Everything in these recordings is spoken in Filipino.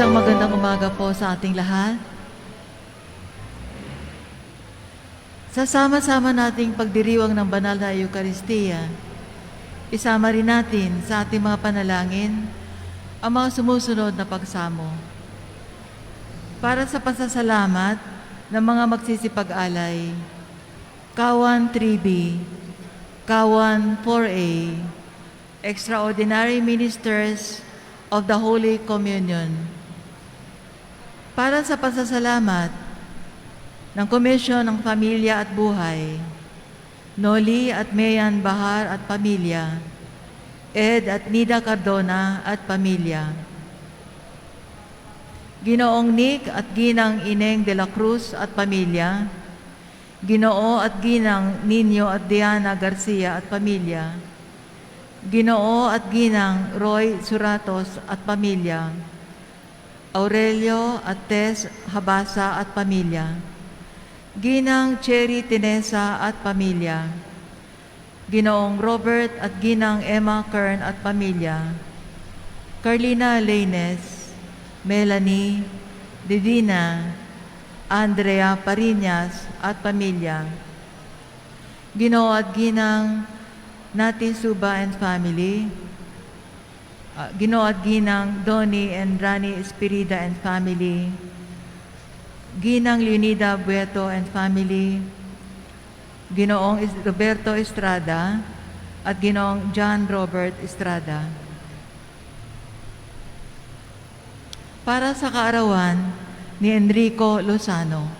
Isang magandang umaga po sa ating lahat. Sa sama-sama nating pagdiriwang ng banal na Eukaristiya, isama rin natin sa ating mga panalangin ang mga sumusunod na pagsamo. Para sa pasasalamat ng mga magsisipag-alay, Kawan 3B, Kawan 4A, Extraordinary Ministers of the Holy Communion. Para sa pasasalamat ng Komisyon ng Pamilya at Buhay, Noli at Mayan Bahar at Pamilya, Ed at Nida Cardona at Pamilya, Ginoong Nick at Ginang Ineng de la Cruz at Pamilya, Ginoo at Ginang Nino at Diana Garcia at Pamilya, Ginoo at Ginang Roy Suratos at Pamilya, Aurelio at Tess Habasa at Pamilya, Ginang Cherry Tinesa at Pamilya, Ginoong Robert at Ginang Emma Kern at Pamilya, Carlina Laines, Melanie, Divina, Andrea Parinas at Pamilya, Ginoo at Ginang Nati Suba and Family, Ginoo at Ginang Donnie and Rani Espirida and Family, Ginang Leonida Bueto and Family, Ginoong Roberto Estrada at Ginoong John Robert Estrada. Para sa kaarawan ni Enrico Lozano.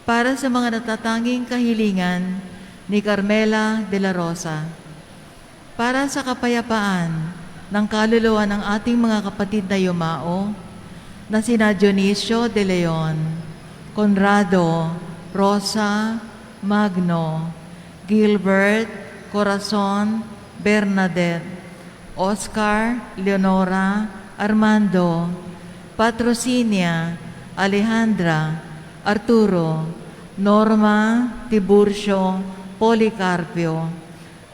Para sa mga natatanging kahilingan ni Carmela de la Rosa. Para sa kapayapaan ng kaluluwa ng ating mga kapatid na yumao na sina Dionisio de Leon, Conrado, Rosa, Magno, Gilbert, Corazon, Bernadette, Oscar, Leonora, Armando, Patrocinia, Alejandra, Arturo, Norma, Tiburcio, Policarpio,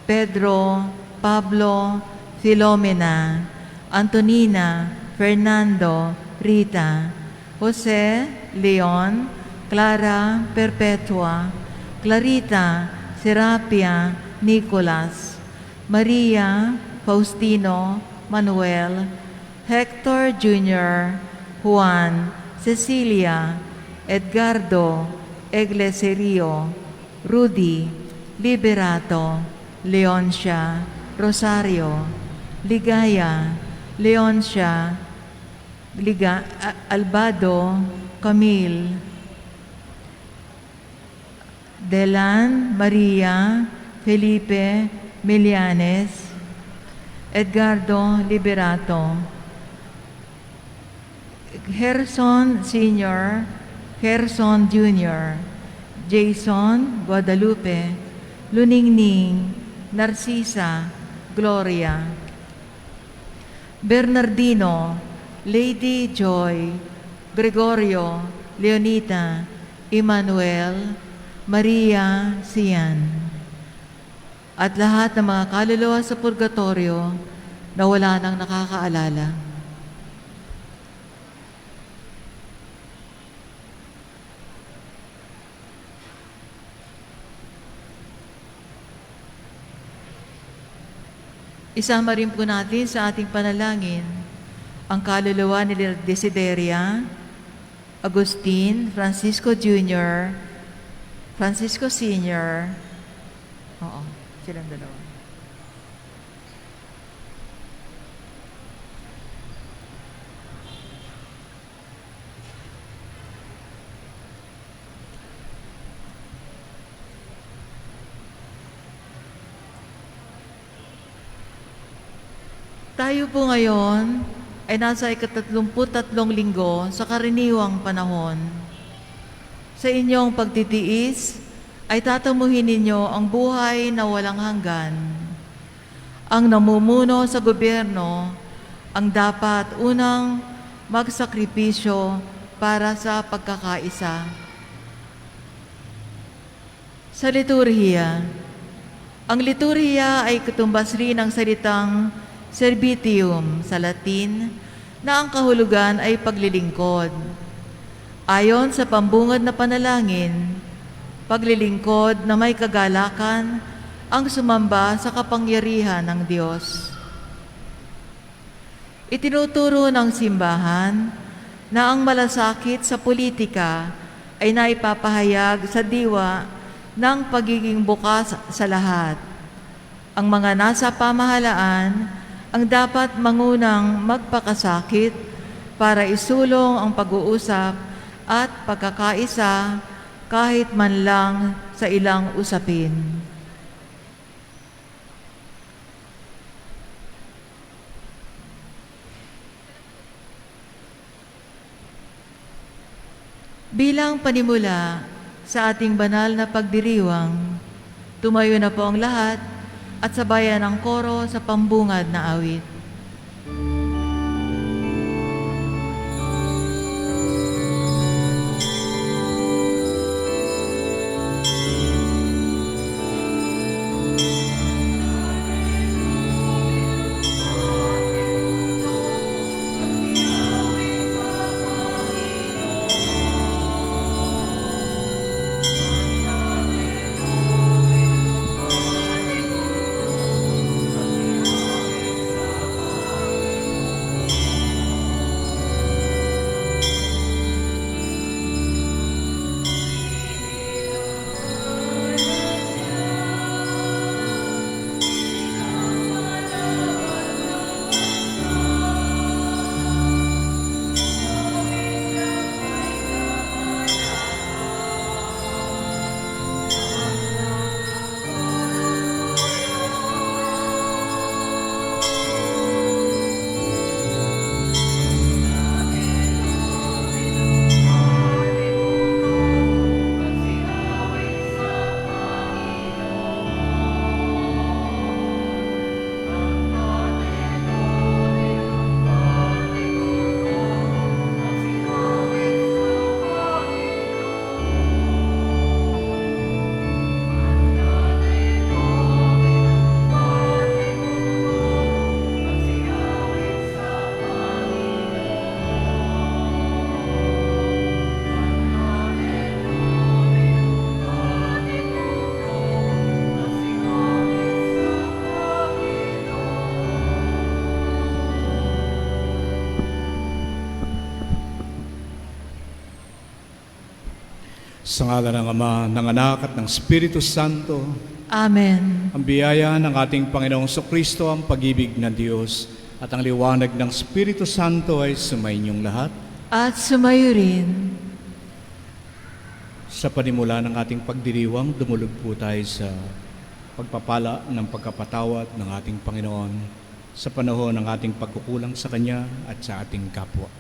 Pedro, Pablo, Filomena, Antonina, Fernando, Rita, Jose, Leon, Clara, Perpetua, Clarita, Serapia, Nicolas, Maria, Faustino, Manuel, Hector Jr., Juan, Cecilia, Edgardo, Eglecerio, Rudy, Liberato, Leoncia, Rosario, Ligaya, Leoncia, Albado, Camille, Delan, Maria, Felipe, Milianes, Edgardo Liberato, Gerson Sr., Gerson Jr., Jason Guadalupe, Luningning, Narcisa, Gloria, Bernardino, Lady Joy, Gregorio, Leonita, Emmanuel, Maria Sian, at lahat ng mga kaluluwa sa purgatorio na wala nang nakakaalala. Isama rin po natin sa ating panalangin ang kaluluwa ni Desideria, Agustin, Francisco Jr., Francisco Sr., oo, silang dalawa. Tayo po ngayon ay nasa ika-33 linggo sa karaniwang panahon. Sa inyong pagtitiis ay tatamuhin ninyo ang buhay na walang hanggan. Ang namumuno sa gobyerno ang dapat unang magsakripisyo para sa pagkakaisa. Sa liturhiya, Ang liturhiya ay katumbas rin ng salitang servitium sa Latin na ang kahulugan ay paglilingkod. Ayon sa pambungad na panalangin, paglilingkod na may kagalakan ang sumamba sa kapangyarihan ng Diyos. Itinuturo ng simbahan na ang malasakit sa politika ay naipapahayag sa diwa ng pagiging bukas sa lahat. Ang mga nasa pamahalaan ang dapat mangunang magpakasakit para isulong ang pag-uusap at pagkakaisa kahit man lang sa ilang usapin. Bilang panimula sa ating banal na pagdiriwang, tumayo na po ang lahat at sabayan ang koro sa pambungad na awit. Sa ngala ng Ama, ng Anak at ng Espiritu Santo. Amen. Ang biyaya ng ating Panginoong Kristo, ang pag-ibig ng Diyos, at ang liwanag ng Espiritu Santo ay sumainyong lahat. At sumayo rin. Sa panimula ng ating pagdiriwang, dumulog po tayo sa pagpapala ng pagkapatawad ng ating Panginoon sa panahon ng ating pagkukulang sa Kanya at sa ating kapwa.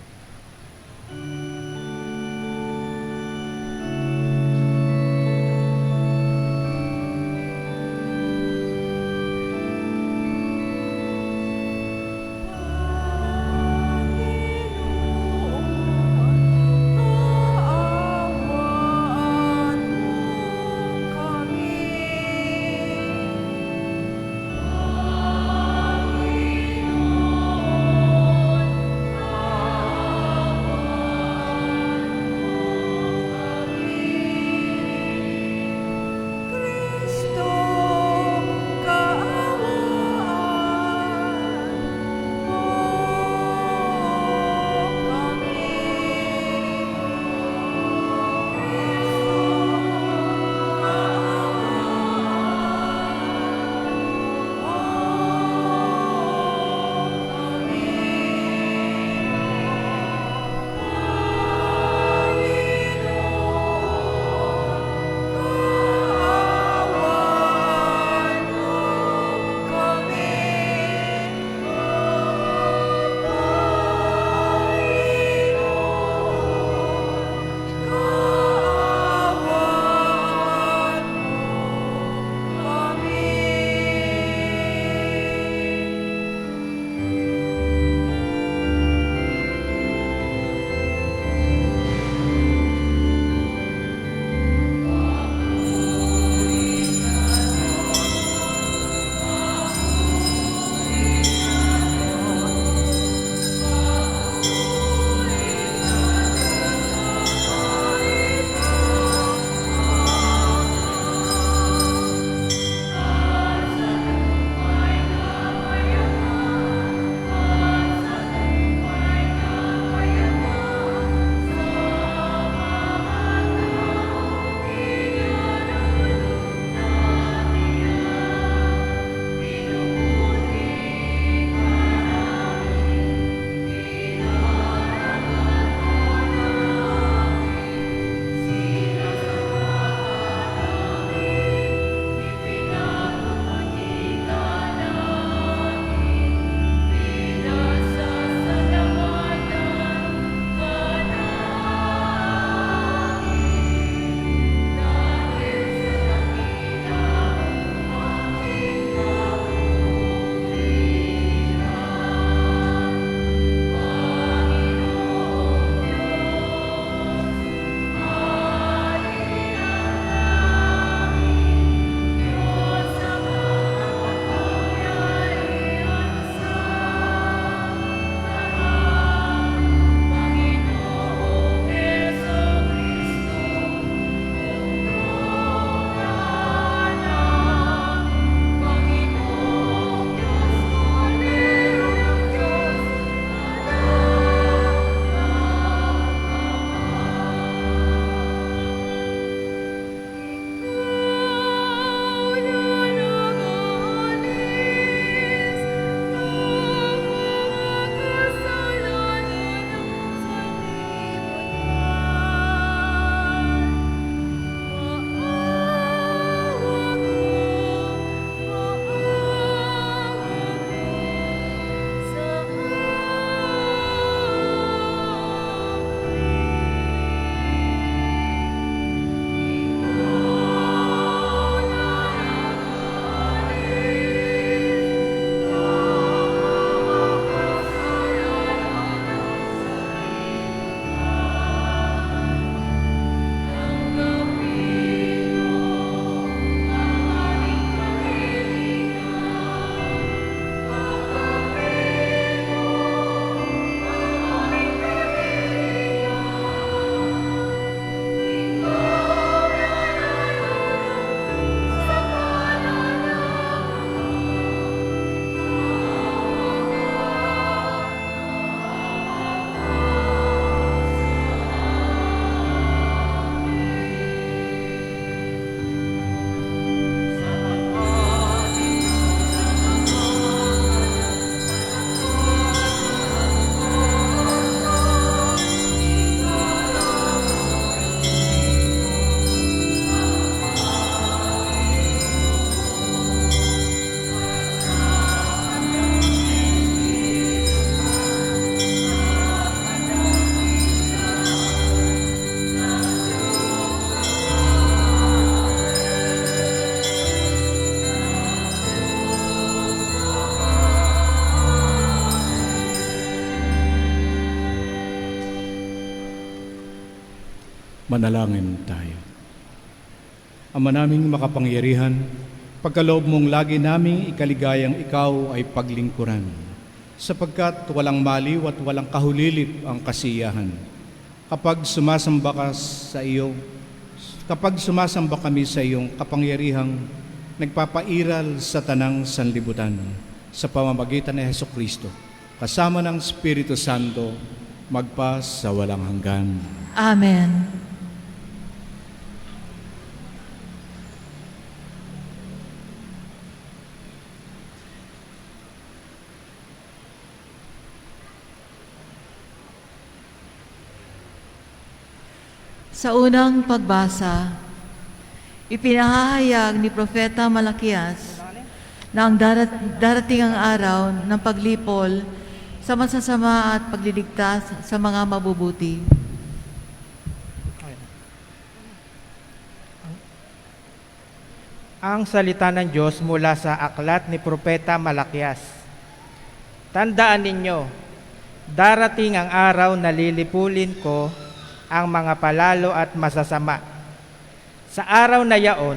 Manalangin tayo. Ama naming makapangyarihan, pagkaloob mong lagi naming ikaligayang ikaw ay paglingkuran, sapagkat walang maliw at walang kahulilip ang kasiyahan. Kapag sumasamba kami sa iyong kapangyarihang nagpapairal sa tanang sanlibutan sa pamamagitan ni Hesukristo, kasama ng Espiritu Santo, magpa sa walang hanggan. Amen. Sa unang pagbasa, ipinahahayag ni Propeta Malakias na ang darating ang araw ng paglipol sa masasama at pagliligtas sa mga mabubuti. Ang salita ng Diyos mula sa aklat ni Propeta Malakias. Tandaan ninyo, darating ang araw na lilipulin ko ang mga palalo at masasama. Sa araw na yaon,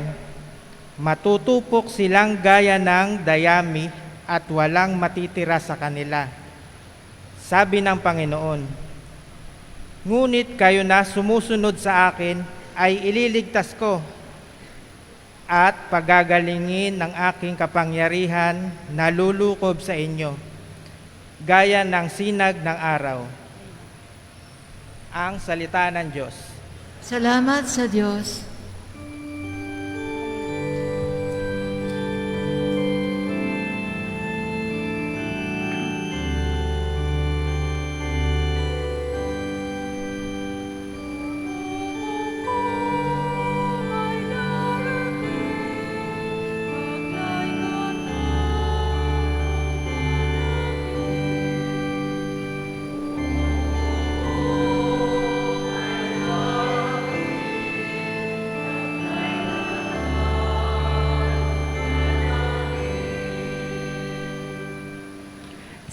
matutupok silang gaya ng dayami at walang matitira sa kanila. Sabi ng Panginoon, ngunit kayo na sumusunod sa akin ay ililigtas ko at pagagalingin ng aking kapangyarihan na lulukob sa inyo, gaya ng sinag ng araw. Ang salita ng Diyos. Salamat sa Diyos.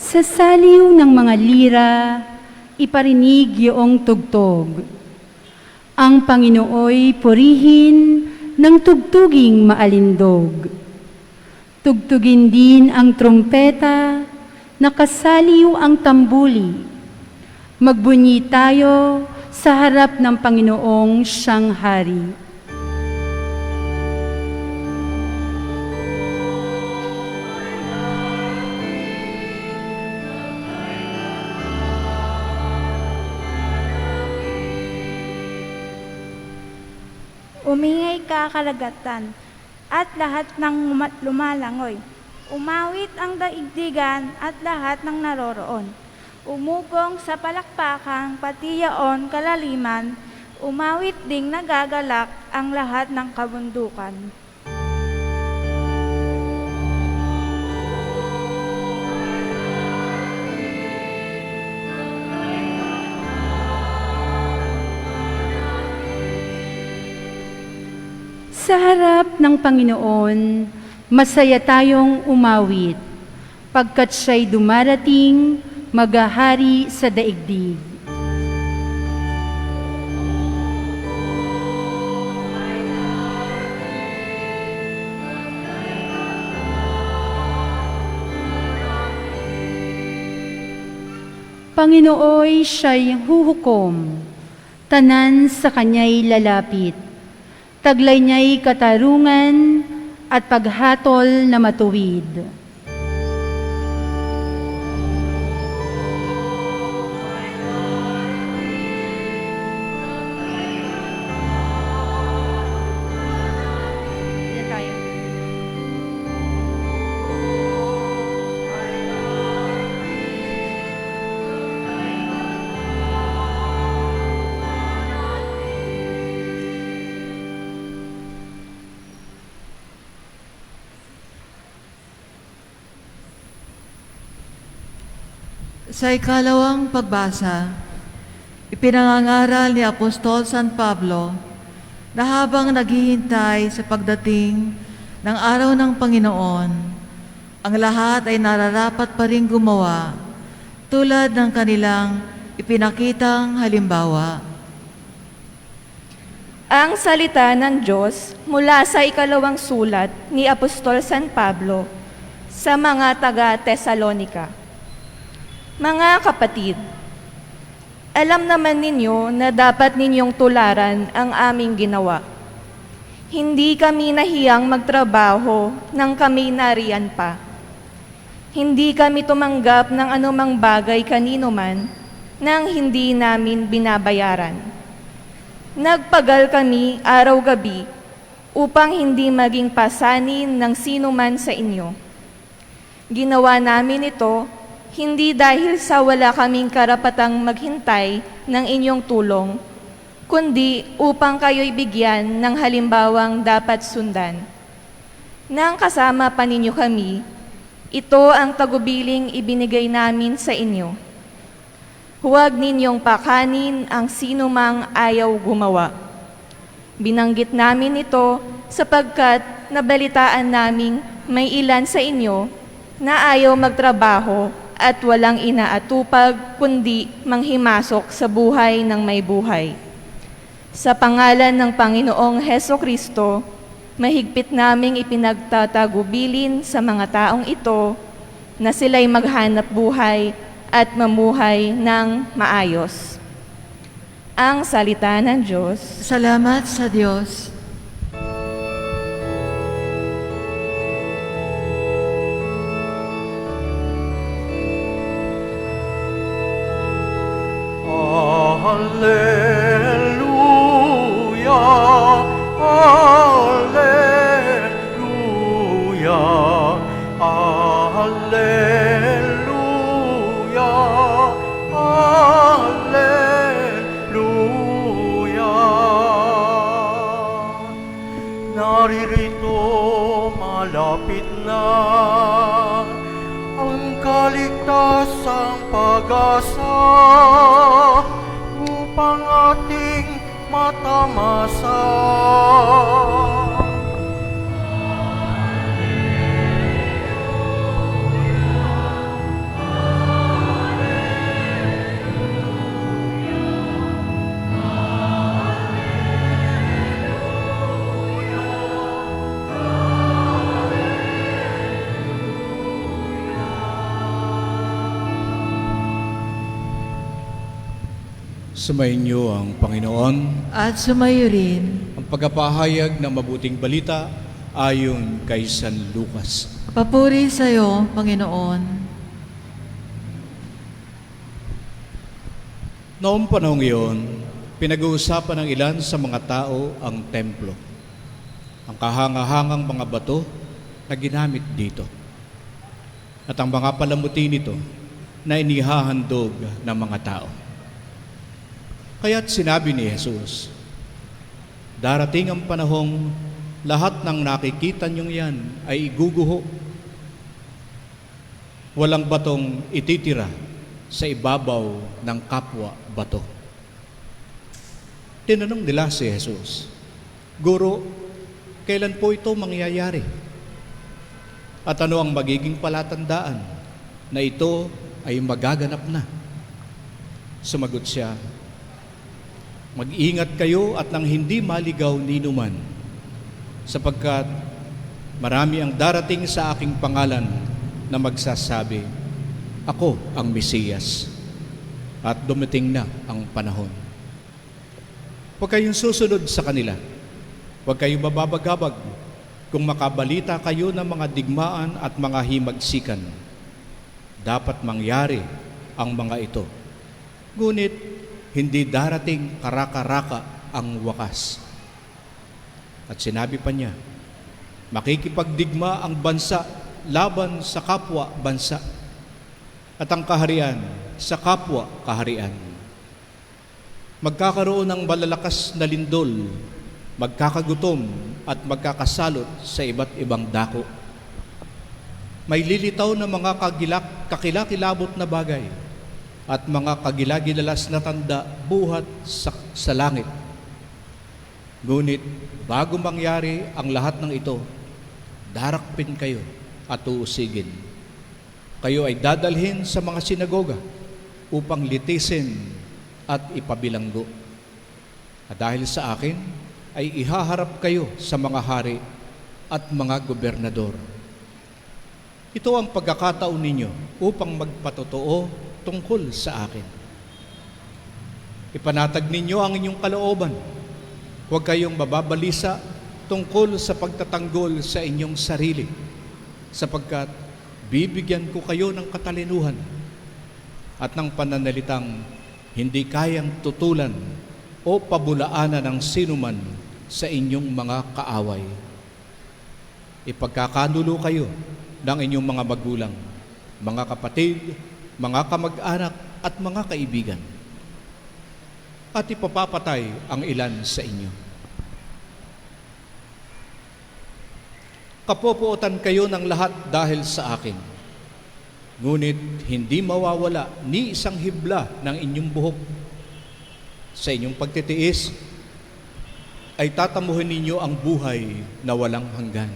Sa saliw ng mga lira, iparinig iyong tugtog. Ang Panginooy purihin ng tugtuging maalindog. Tugtugin din ang trumpeta, nakasaliw ang tambuli. Magbunyi tayo sa harap ng Panginoong siyang hari. Umingay ka kalagatan, at lahat ng lumalangoy. Umawit ang daigdigan at lahat ng naroroon. Umugong sa palakpakan, pati yaon kalaliman. Umawit ding nagagalak ang lahat ng kabundukan. Sa harap ng Panginoon, masaya tayong umawit, pagkat siya'y dumarating, maghahari sa daigdig. Panginooy siya'y huhukom, tanan sa kanya'y lalapit. Taglay niya'y katarungan at paghatol na matuwid. Sa ikalawang pagbasa, ipinangangaral ni Apostol San Pablo na habang naghihintay sa pagdating ng araw ng Panginoon, ang lahat ay nararapat pa rin gumawa tulad ng kanilang ipinakitang halimbawa. Ang salita ng Diyos mula sa ikalawang sulat ni Apostol San Pablo sa mga taga-Tesalonika. Mga kapatid, alam naman ninyo na dapat ninyong tularan ang aming ginawa. Hindi kami nahiyang magtrabaho nang kami nariyan pa. Hindi kami tumanggap ng anumang bagay kanino man nang hindi namin binabayaran. Nagpagal kami araw-gabi upang hindi maging pasanin ng sino man sa inyo. Ginawa namin ito hindi dahil sa wala kaming karapatang maghintay ng inyong tulong, kundi upang kayo'y bigyan ng halimbawang dapat sundan. Nang kasama pa ninyo kami, ito ang tagubiling ibinigay namin sa inyo. Huwag ninyong pakanin ang sinumang ayaw gumawa. Binanggit namin ito sapagkat nabalitaan naming may ilan sa inyo na ayaw magtrabaho at walang inaatupag kundi manghimasok sa buhay ng may buhay. Sa pangalan ng Panginoong Hesukristo, mahigpit naming ipinagtatagubilin sa mga taong ito na sila'y maghanap buhay at mamuhay ng maayos. Ang salita ng Diyos. Salamat sa Diyos. Alleluia, alleluia, alleluia, alleluia. Naririto malapit na ang kaligtasang pag-asa upang ating matamasa. Sumayin niyo ang Panginoon. At sumayo rin. Ang pagpapahayag ng mabuting balita ayon kay San Lucas. Papuri sa iyo, Panginoon. Noong panahong iyon, pinag-uusapan ng ilan sa mga tao ang templo, ang kahangahangang mga bato na ginamit dito, at ang mga palamuti nito na inihahandog ng mga tao. Kaya't sinabi ni Jesus, darating ang panahong lahat ng nakikita niyong yan ay iguguho. Walang batong ititira sa ibabaw ng kapwa bato. Tinanong nila si Jesus, Guro, kailan po ito mangyayari? At ano ang magiging palatandaan na ito ay magaganap na? Sumagot siya, mag-ingat kayo at nang hindi maligaw ninuman, sapagkat marami ang darating sa aking pangalan na magsasabi, ako ang Mesiyas, at dumating na ang panahon. Huwag kayong susunod sa kanila. Huwag kayong mababagabag kung makabalita kayo ng mga digmaan at mga himagsikan. Dapat mangyari ang mga ito. Ngunit, hindi darating karaka-raka ang wakas. At sinabi pa niya, makikipagdigma ang bansa laban sa kapwa bansa, at ang kaharian sa kapwa kaharian. Magkakaroon ng malalakas na lindol, magkakagutom at magkakasalot sa iba't ibang dako. May lilitaw na mga kakilakilabot na bagay at mga kagilagilalas na tanda buhat sa langit. Ngunit bago mangyari ang lahat ng ito, darakpin kayo at uusigin. Kayo ay dadalhin sa mga sinagoga upang litisin at ipabilanggo. At dahil sa akin ay ihaharap kayo sa mga hari at mga gobernador. Ito ang pagkakataon ninyo upang magpatotoo tungkol sa akin. Ipanatag ninyo ang inyong kalooban. Huwag kayong mababalisa tungkol sa pagtatanggol sa inyong sarili, sapagkat bibigyan ko kayo ng katalinuhan at ng pananalitang hindi kayang tutulan o pabulaanan ng sinuman sa inyong mga kaaway. Ipagkakanulo kayo ng inyong mga magulang, mga kapatid, mga kamag-anak at mga kaibigan. At ipapapatay ang ilan sa inyo. Kapopuotan kayo ng lahat dahil sa akin. Ngunit hindi mawawala ni isang hibla ng inyong buhok. Sa inyong pagtitiis ay tatamuhin ninyo ang buhay na walang hanggan.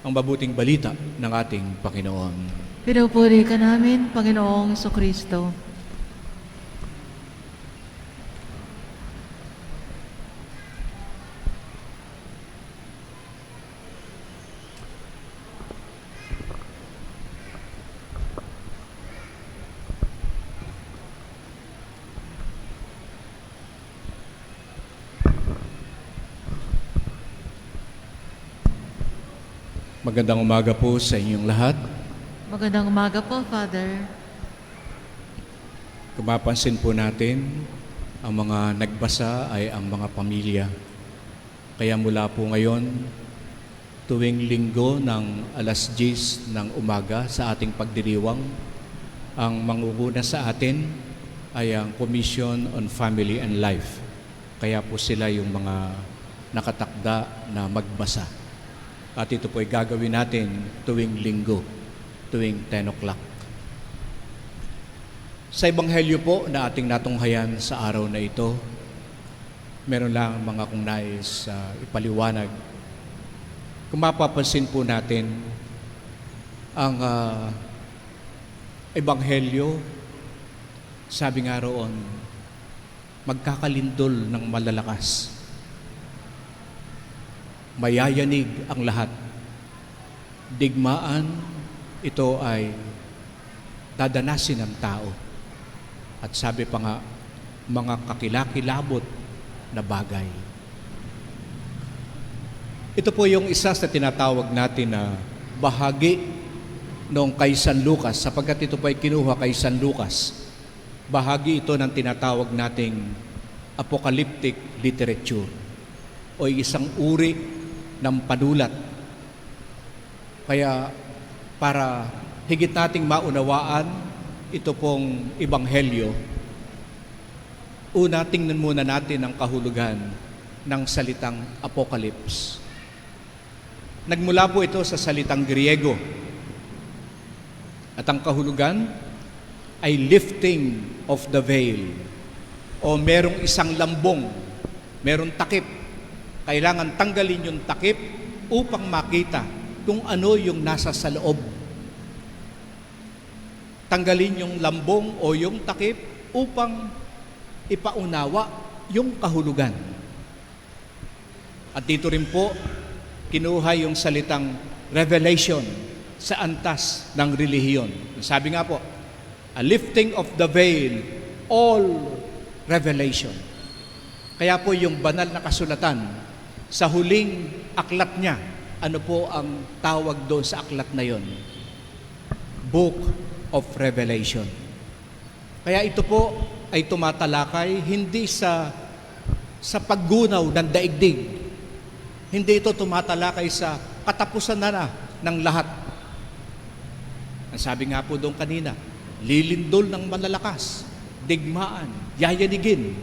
Ang mabuting balita ng ating Panginoon. Pinupuri ka namin, Panginoong Jesucristo. Magandang umaga po sa inyong lahat. Magandang umaga po, Father. Kung mapansin po natin, ang mga nagbasa ay ang mga pamilya. Kaya mula po ngayon, tuwing linggo ng alas 10 ng umaga sa ating pagdiriwang, ang mangunguna sa atin ay ang Commission on Family and Life. Kaya po sila yung mga nakatakda na magbasa. At ito po ay gagawin natin tuwing linggo, tuwing 10 o'clock. Sa Ebanghelyo po na ating natunghayan sa araw na ito, meron lang mga kung nais ipaliwanag. Kung mapapansin po natin, ang Ebanghelyo, sabi nga roon, magkakalindol ng malalakas. Mayayanig ang lahat. Digmaan, ito ay dadanasin ng tao. At sabi pa nga, mga kakilakilabot na bagay. Ito po yung isa sa tinatawag natin na bahagi noong kay San Lucas, sapagkat ito po ay kinuha kay San Lucas. Bahagi ito ng tinatawag nating apocalyptic literature o isang uri ng panulat. Kaya para higit nating maunawaan ito pong Ebanghelyo, una tingnan muna natin ang kahulugan ng salitang apocalypse. Nagmula po ito sa salitang Griego. At ang kahulugan ay lifting of the veil o merong isang lambong, merong takip. Kailangan tanggalin yung takip upang makita kung ano yung nasa sa loob. Tanggalin yung lambong o yung takip upang ipaunawa yung kahulugan. At dito rin po, kinuha yung salitang revelation sa antas ng relihiyon. Sabi nga po, a lifting of the veil, all revelation. Kaya po yung banal na kasulatan, sa huling aklat niya, ano po ang tawag doon sa aklat na yon? Book of Revelation. Kaya ito po ay tumatalakay hindi sa paggunaw ng daigdig. Hindi ito tumatalakay sa katapusan na ng lahat. Ang sabi nga po doon kanina, lilindol ng malalakas, digmaan, yayanigin.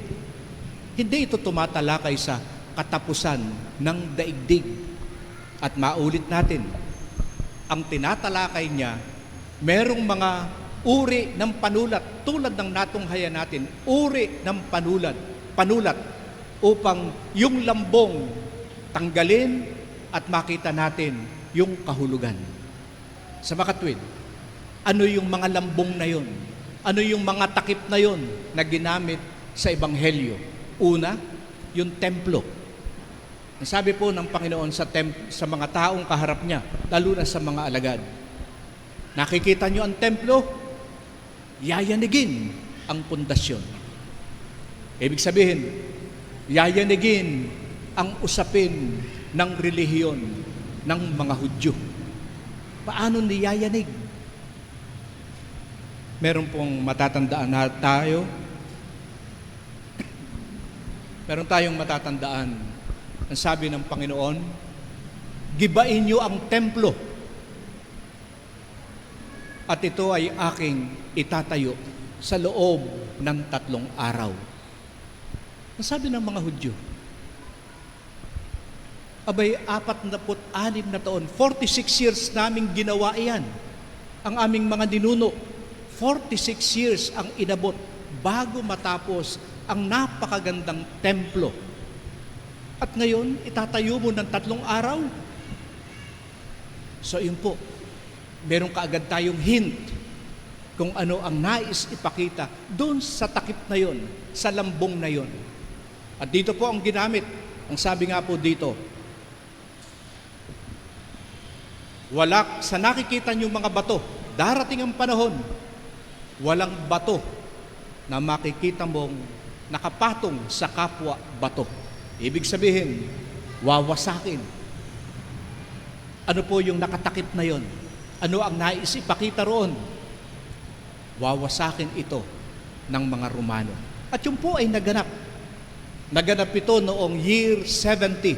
Hindi ito tumatalakay sa katapusan ng daigdig. At maulit natin, ang tinatalakay niya, merong mga uri ng panulat, tulad ng natunghayan natin, uri ng panulat, upang yung lambong tanggalin at makita natin yung kahulugan. Sa makatwid, ano yung mga lambong na yon? Ano yung mga takip na yon na ginamit sa Ebanghelyo? Una, yung templo. Ang sabi po ng Panginoon sa mga taong kaharap niya, lalo na sa mga alagad, nakikita niyo ang templo, yayanigin ang pundasyon. Ibig sabihin, yayanigin ang usapin ng relihiyon ng mga Hudyo. Paano niyayanig? Meron pong matatandaan na tayo. Meron tayong matatandaan. Ang sabi ng Panginoon, gibain niyo ang templo at ito ay aking itatayo sa loob ng 3 araw. Ang sabi ng mga Hudyo, abay 46 na taon, 46 years naming ginawa iyan. Ang aming mga ninuno, 46 years ang inabot bago matapos ang napakagandang templo. At ngayon, itatayo mo ng 3 araw. So yun po, meron kaagad tayong hint kung ano ang nais ipakita doon sa takip na yon, sa lambong na yon. At dito po ang ginamit. Ang sabi nga po dito, sa nakikita niyo mga bato, darating ang panahon, walang bato na makikita mong nakapatong sa kapwa bato. Ibig sabihin, wawasakin. Ano po yung nakatakip na yon? Ano ang nais ipakita roon? Wawasakin ito ng mga Romano. At yun po ay naganap. Naganap ito noong year 70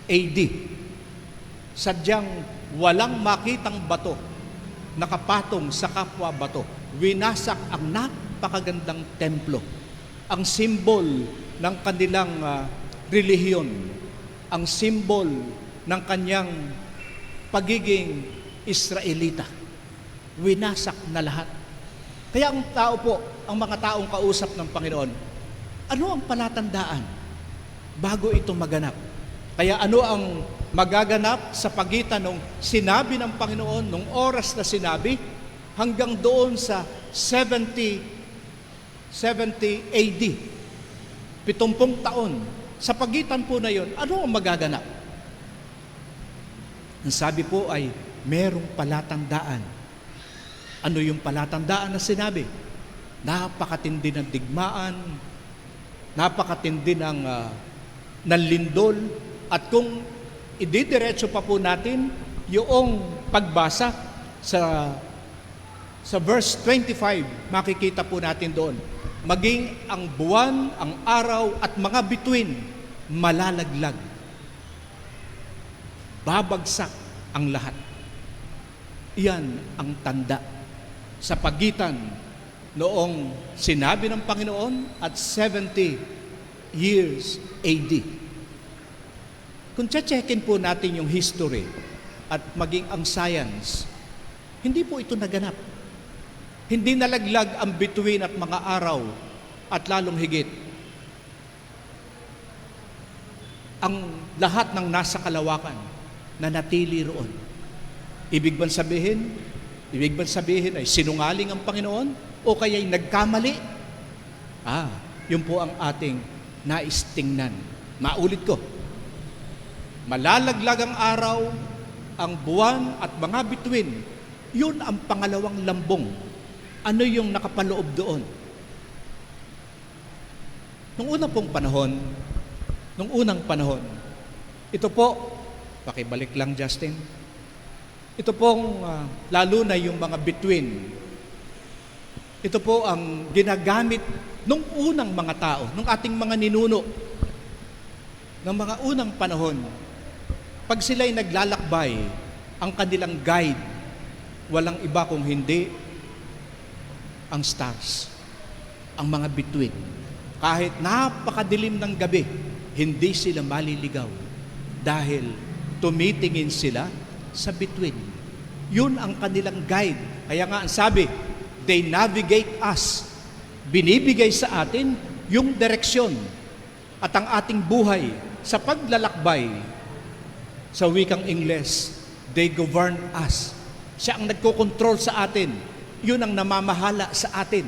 AD. Sadyang walang makitang bato nakapatong sa kapwa bato. Winasak ang napakagandang templo. Ang simbol ng kanilang relihiyon, ang simbol ng kanyang pagiging Israelita. Winasak na lahat. Kaya ang tao po, ang mga taong kausap ng Panginoon, ano ang palatandaan bago ito maganap? Kaya ano ang magaganap sa pagitan ng sinabi ng Panginoon, nung oras na sinabi, hanggang doon sa 70 AD, 70 taon. Sa pagitan po na yon, ano ang magaganap? Ang sabi po ay, merong palatandaan. Ano yung palatandaan na sinabi? Napakatindi ng digmaan, napakatindi ng lindol, at kung ididiretso pa po natin yung pagbasa sa verse 25, makikita po natin doon, maging ang buwan, ang araw at mga bituin malalaglag. Babagsak ang lahat. Iyan ang tanda sa pagitan noong sinabi ng Panginoon at 70 years AD. Kung checkin po natin yung history at maging ang science, hindi po ito naganap. Hindi nalaglag ang bituin at mga araw at lalong higit ang lahat ng nasa kalawakan na natili roon. Ibig bang sabihin ay sinungaling ang Panginoon o kaya'y nagkamali? Yun po ang ating nais tingnan. Maulit ko. Malalaglag ang araw, ang buwan at mga bituin. Yun ang pangalawang lambong. Ano yung nakapaloob doon? Nung unang panahon, ito po, pakibalik lang Justin, ito pong lalo na yung mga bituin, ito po ang ginagamit nung unang mga tao, nung ating mga ninuno, ng mga unang panahon. Pag sila'y naglalakbay, ang kanilang guide, walang iba kung hindi ang stars, ang mga bituin. Kahit napakadilim ng gabi, hindi sila maliligaw dahil tumitingin sila sa bituin. Yun ang kanilang guide. Kaya nga ang sabi, they navigate us. Binibigay sa atin yung direksyon at ang ating buhay sa paglalakbay. Sa wikang Ingles, they govern us. Siya ang nagkokontrol sa atin. Yun ang namamahala sa atin.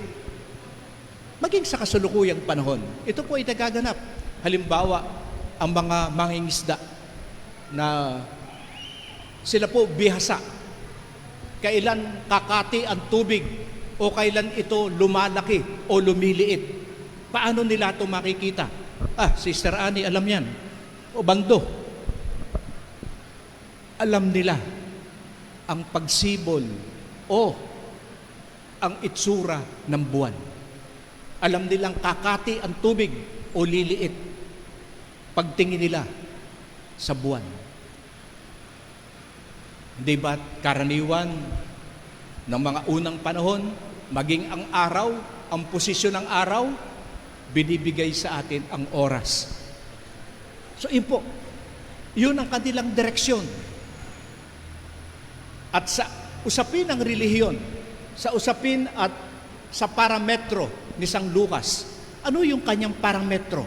maging sa kasalukuyang panahon. Ito po ay nagaganap. Halimbawa, ang mga mangingisda na sila po bihasa. Kailan kakati ang tubig o kailan ito lumalaki o lumiliit. Paano nila ito makikita? Sister Annie, alam yan. O Bando, alam nila ang pagsibol o ang itsura ng buwan. Alam nilang kakati ang tubig o liliit pagtingin nila sa buwan. Hindi ba karaniwan ng mga unang panahon, maging ang araw, ang posisyon ng araw, binibigay sa atin ang oras. So yun po, yun ang kanilang direksyon. At sa usapin ng relihiyon, sa usapin at sa parametro ni San Lucas, ano yung kanyang parametro?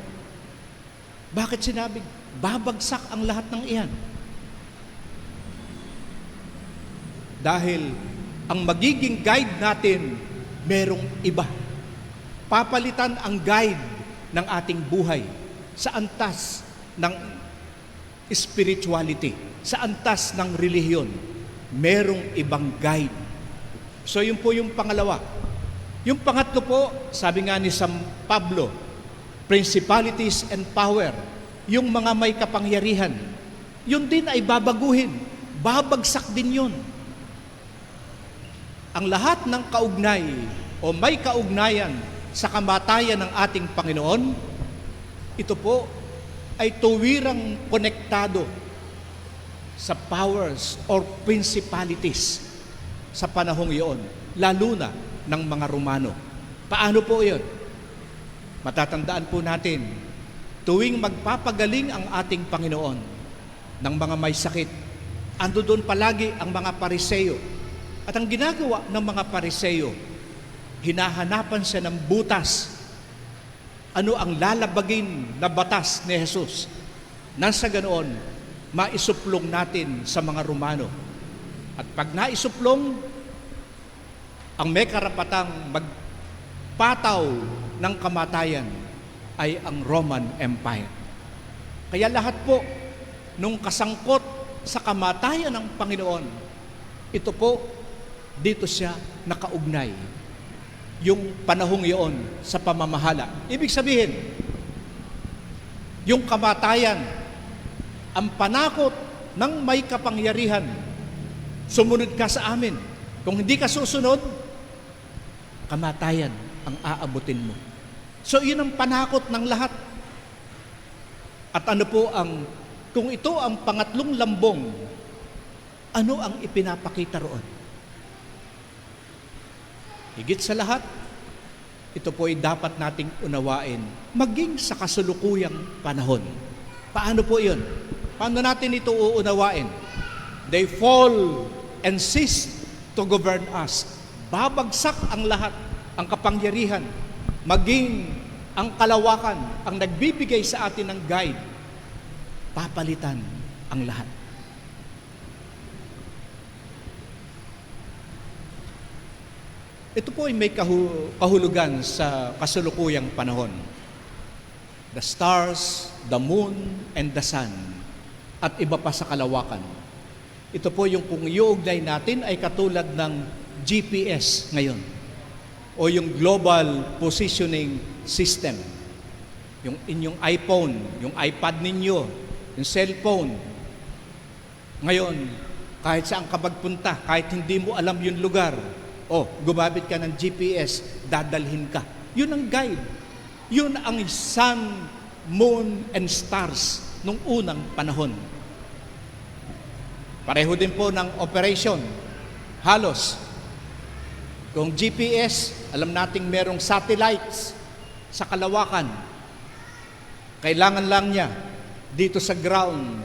Bakit sinabing babagsak ang lahat ng iyan? Dahil ang magiging guide natin merong iba. Papalitan ang guide ng ating buhay sa antas ng spirituality, sa antas ng relihiyon. Merong ibang guide. So yun po yung pangalawa. Yung pangatlo po, sabi nga ni San Pablo, principalities and power, yung mga may kapangyarihan, yun din ay babaguhin. Babagsak din yun. Ang lahat ng kaugnay o may kaugnayan sa kamatayan ng ating Panginoon, ito po ay tuwirang konektado sa powers or principalities sa panahong iyon, lalo na ng mga Romano. Paano po iyon? Matatandaan po natin, tuwing magpapagaling ang ating Panginoon ng mga may sakit, ando doon palagi ang mga Pariseo. At ang ginagawa ng mga Pariseo, hinahanapan siya ng butas. Ano ang lalabagin na batas ni Jesus? Nasa ganoon, maisuplong natin sa mga Romano. At pag naisuplong, ang may karapatang magpataw ng kamatayan ay ang Roman Empire. Kaya lahat po, nung kasangkot sa kamatayan ng Panginoon, ito po, dito siya nakaugnay. Yung panahong iyon sa pamamahala. Ibig sabihin, yung kamatayan, ang panakot ng may kapangyarihan, sumunod ka sa amin. Kung hindi ka susunod, kamatayan ang aabutin mo. So yun ang panakot ng lahat. At ano po kung ito ang pangatlong lambong, ano ang ipinapakita roon? Higit sa lahat, ito po ay dapat nating unawain, maging sa kasalukuyang panahon. Paano po yun? Paano natin ito uunawain? They fall and cease to govern us. Babagsak ang lahat, ang kapangyarihan, maging ang kalawakan, ang nagbibigay sa atin ng guide. Papalitan ang lahat. Ito po ay may kahulugan sa kasalukuyang panahon. The stars, the moon, and the sun, at iba pa sa kalawakan. Ito po yung kung iuugnay natin ay katulad ng GPS ngayon o yung Global Positioning System. Yung inyong iPhone, yung iPad ninyo, yung cellphone. Ngayon, kahit saan ka magpunta, kahit hindi mo alam yung lugar, gumamit ka ng GPS, dadalhin ka. Yun ang guide. Yun ang sun, moon, and stars nung unang panahon. Pareho din po ng operation. Halos. Kung GPS, alam nating merong satellites sa kalawakan. Kailangan lang niya dito sa ground,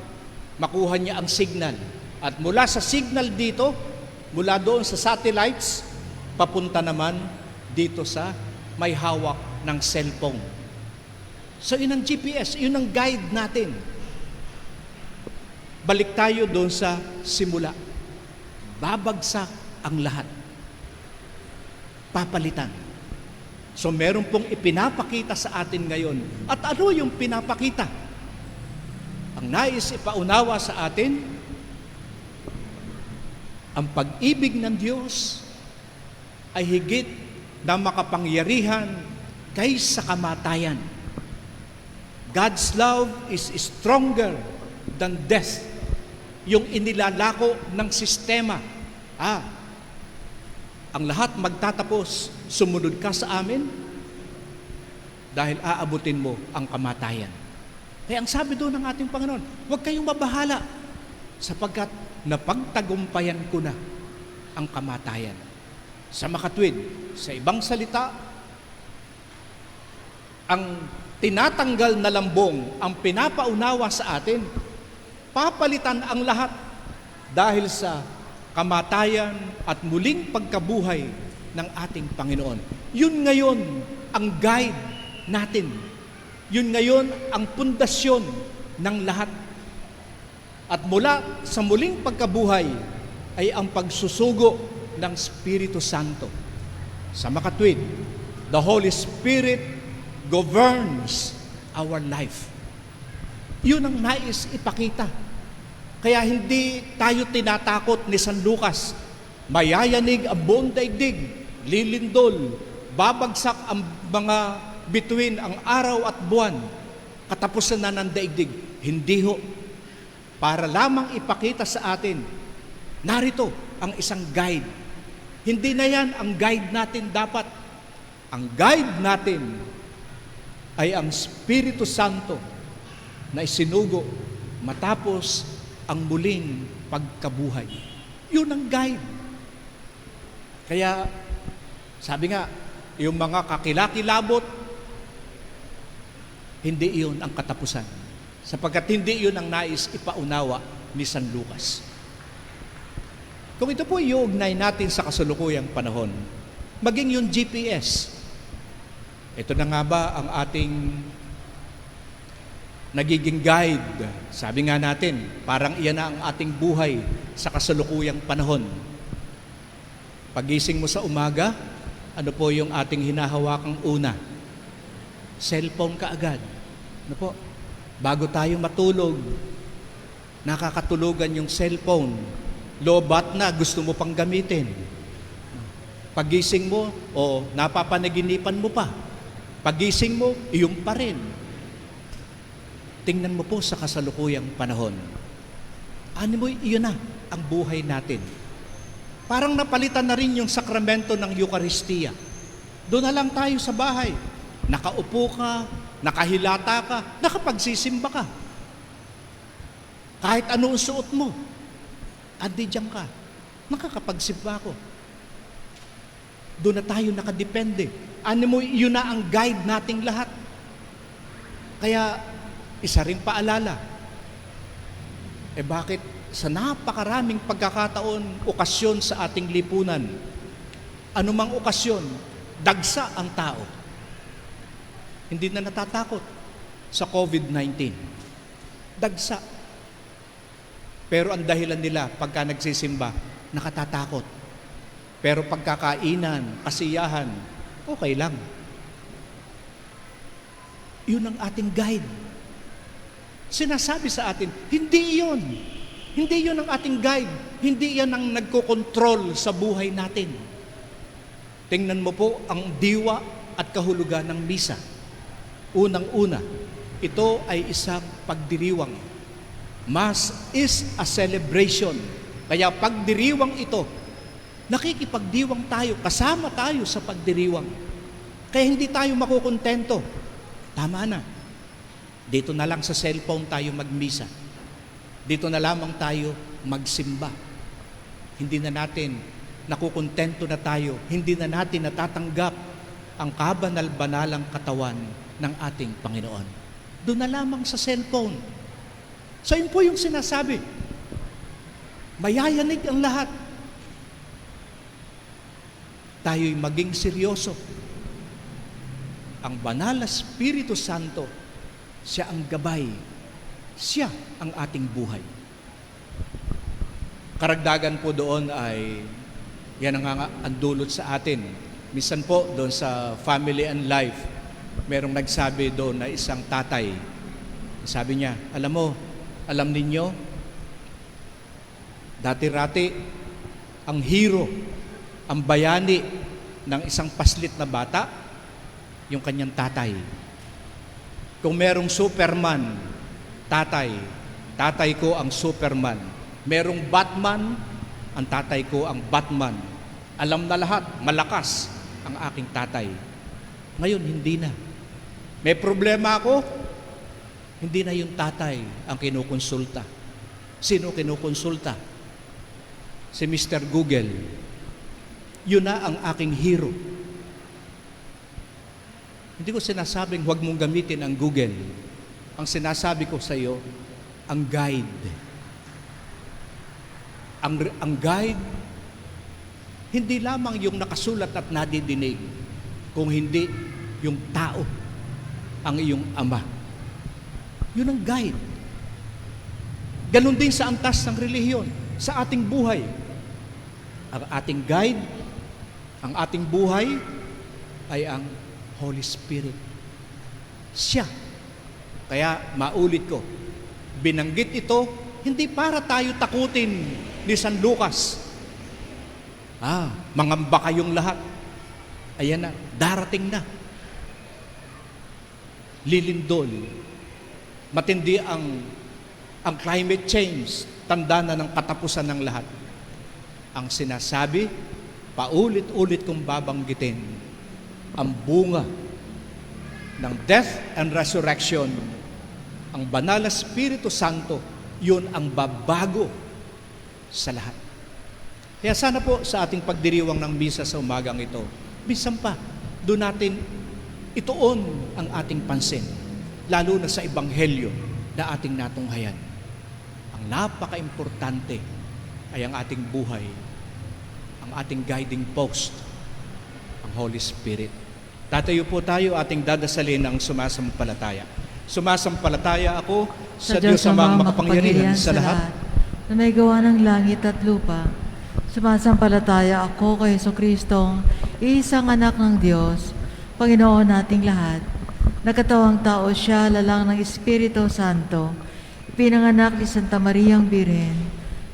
makuha niya ang signal. At mula sa signal dito, mula doon sa satellites, papunta naman dito sa may hawak ng cellphone. So yun ang GPS, yun ang guide natin. Balik tayo doon sa simula. Babagsak ang lahat. Papalitan. So meron pong ipinapakita sa atin ngayon. At ano yung pinapakita? Ang nais ipaunawa sa atin, ang pag-ibig ng Diyos ay higit na makapangyarihan kaysa kamatayan. God's love is stronger than death. Yung inilalako ng sistema. Ang lahat magtatapos, sumunod ka sa amin dahil aabutin mo ang kamatayan. Kaya ang sabi doon ng ating Panginoon, huwag kayong mabahala sapagkat napagtagumpayan ko na ang kamatayan. Sa makatwid, sa ibang salita, ang tinatanggal na lambong ang pinapaunawa sa atin, papalitan ang lahat dahil sa kamatayan at muling pagkabuhay ng ating Panginoon. Yun ngayon ang guide natin. Yun ngayon ang pundasyon ng lahat. At mula sa muling pagkabuhay ay ang pagsusugo ng Espiritu Santo. Sa makatwid, the Holy Spirit governs our life. Yun ang nais ipakita. Kaya hindi tayo tinatakot ni San Lucas. Mayayanig ang buong daigdig, lilindol, babagsak ang mga bituin ang araw at buwan, katapusan na ng daigdig. Hindi ho. Para lamang ipakita sa atin, narito ang isang guide. Hindi na yan ang guide natin dapat. Ang guide natin ay ang Espiritu Santo na isinugo matapos ang muling pagkabuhay. Yun ang guide. Kaya, sabi nga, yung mga kakilakilabot, hindi iyon ang katapusan. Sapagkat hindi iyon ang nais ipaunawa ni San Lucas. Kung ito po iuugnay natin sa kasalukuyang panahon, maging yung GPS, ito na nga ba ang ating nagiging guide? Sabi nga natin, parang iyan na ang ating buhay sa kasalukuyang panahon. Pagising mo sa umaga, ano po yung ating hinahawakang una? Cellphone ka agad. Ano po? Bago tayo matulog, nakakatulugan yung cellphone. Lobat na, gusto mo pang gamitin. Pagising mo, napapanaginipan mo pa. Pagising mo, iyon pa rin. Tingnan mo po sa kasalukuyang panahon. Ano mo, iyon na ang buhay natin. Parang napalitan na rin yung sakramento ng Eucharistia. Doon na lang tayo sa bahay. Nakaupo ka, nakahilata ka, nakapagsisimba ka. Kahit ano ang suot mo, andi diyan ka. Nakakapagsimba ako. Doon na tayo nakadepende. Ano mo, yun na ang guide nating lahat. Kaya, isa rin paalala. Bakit sa napakaraming pagkakataon, okasyon sa ating lipunan, anumang okasyon, dagsa ang tao. Hindi na natatakot sa COVID-19. Dagsa. Pero ang dahilan nila pagka nagsisimba, nakatatakot. Pero pagkakainan, kasiyahan, okay lang. Yun ang ating guide. Sinasabi sa atin, hindi yun. Hindi yun ang ating guide. Hindi yan ang nagkokontrol sa buhay natin. Tingnan mo po ang diwa at kahulugan ng misa. Unang-una, ito ay isang pagdiriwang. Mass is a celebration. Kaya pagdiriwang ito, nakikipagdiwang tayo, kasama tayo sa pagdiriwang. Kaya hindi tayo makukontento. Tama na. Dito na lang sa cellphone tayo magmisa. Dito na lamang tayo magsimba. Hindi na natin nakukontento na tayo. Hindi na natin natatanggap ang kabanal-banalang katawan ng ating Panginoon. Doon na lamang sa cellphone. So yun po yung sinasabi. Mayayanig ang lahat. Tayo'y maging seryoso. Ang banal na Espiritu Santo, siya ang gabay. Siya ang ating buhay. Karagdagan po doon ay yan ang dulot sa atin Minsan po doon sa Family and Life, merong nagsabi doon na isang tatay. Sabi niya, alam ninyo, dati-rati, ang hero, ang bayani ng isang paslit na bata, yung kanyang tatay. Kung merong Superman, tatay ko ang Superman. Merong Batman, ang tatay ko ang Batman. Alam na lahat, malakas ang aking tatay. Ngayon, hindi na. May problema ako, hindi na yung tatay ang kinukonsulta. Sino kinukonsulta? Si Mr. Google. Yun na ang aking hero. Hindi ko sinasabing huwag mong gamitin ang Google. Ang sinasabi ko sa iyo, ang guide. Ang guide, hindi lamang yung nakasulat at nadidinig, kung hindi yung tao, ang iyong ama. Yun ang guide. Ganon din sa antas ng relihiyon, sa ating buhay. Ang ating guide, ang ating buhay, ay ang Holy Spirit. Siya. Kaya maulit ko, binanggit ito, hindi para tayo takutin ni San Lucas. Mangamba kayong lahat. Ayan na, darating na. Lilindol. Matindi ang climate change. Tanda na ng katapusan ng lahat. Ang sinasabi, paulit-ulit kong babanggitin, ang bunga ng death and resurrection, ang banal na Espiritu Santo, yun ang babago sa lahat. Kaya sana po sa ating pagdiriwang ng misa sa umagang ito, minsan pa, doon natin ituon ang ating pansin, lalo na sa Ebanghelyo na ating natunghayan. Ang napaka-importante ay ang ating buhay, ang ating guiding post, ang Holy Spirit. Tatayo po tayo, ating dadasalin ang sumasampalataya. Sumasampalataya ako sa Diyos amang makapangyarihan sa lahat, na may gawa ng langit at lupa. Sumasampalataya ako kay Jesucristong isang anak ng Diyos, Panginoon nating lahat. Nagkatawang tao siya, lalang ng Espiritu Santo. Pinanganak ni Santa Mariang Birhen.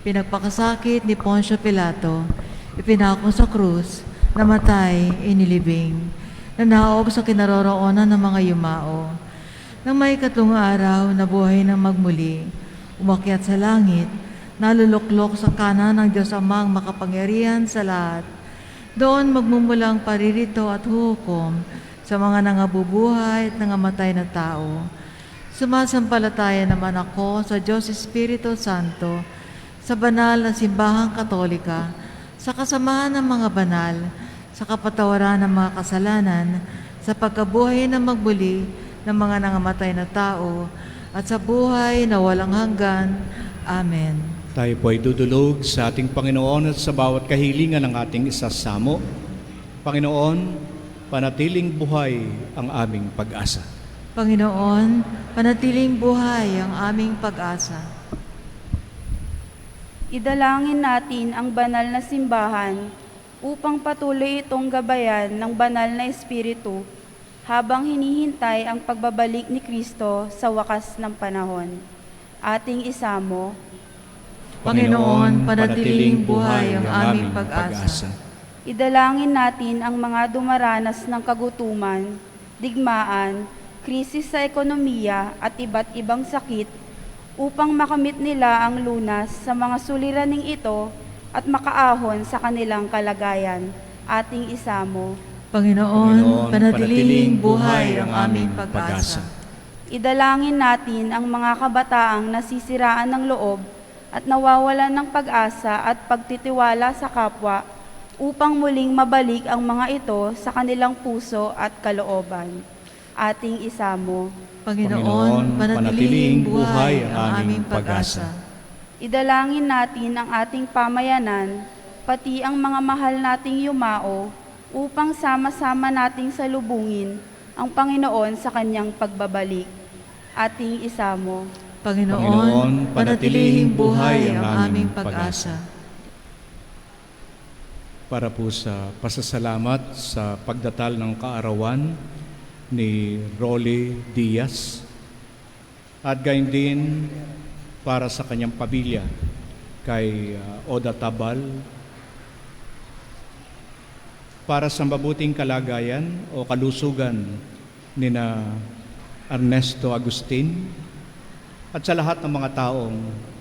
Pinagpakasakit ni Poncio Pilato. Ipinako sa krus, namatay, inilibing. Nanaog sa kinaroroonan ng mga yumao. Nang may 3 araw, nabuhay ng magmuli. Umakyat sa langit, naluluklok sa kanan ng Diyos Amang makapangyarihan sa lahat. Doon magmumulang paririto at hukom sa mga nangabubuhay at nangamatay na tao. Sumasampalataya naman ako sa Diyos Espiritu Santo, sa banal na simbahang katolika, sa kasamahan ng mga banal, sa kapatawaran ng mga kasalanan, sa pagkabuhay na magbuli ng mga nangamatay na tao, at sa buhay na walang hanggan. Amen. tayo po ay dudulog sa ating Panginoon at sa bawat kahilingan ng ating isasamo. Panginoon, panatiling buhay ang aming pag-asa. Panginoon, panatiling buhay ang aming pag-asa. Idalangin natin ang banal na simbahan upang patuloy itong gabayan ng banal na Espiritu habang hinihintay ang pagbabalik ni Kristo sa wakas ng panahon. Ating isamo, Panginoon, panatiling buhay ang aming pag-asa. idalangin natin ang mga dumaranas ng kagutuman, digmaan, krisis sa ekonomiya at iba't ibang sakit upang makamit nila ang lunas sa mga suliraning ito at makaahon sa kanilang kalagayan. Ating isamo, Panginoon, panatiling buhay ang aming pag-asa. idalangin natin ang mga kabataang nasisiraan ng loob at nawawalan ng pag-asa at pagtitiwala sa kapwa upang muling mabalik ang mga ito sa kanilang puso at kalooban. Ating isamo, Panginoon, panatiling buhay ang aming pag-asa. idalangin natin ang ating pamayanan, pati ang mga mahal nating yumao, upang sama-sama nating salubungin ang Panginoon sa kanyang pagbabalik. Ating isamo, Panginoon, panatiling buhay ang aming pag-asa. para po sa pasasalamat sa pagdatal ng kaarawan ni Rolly Diaz at gayon din para sa kanyang pamilya kay Oda Tabal, para sa mabuting kalagayan o kalusugan ni na Ernesto Agustin at sa lahat ng mga taong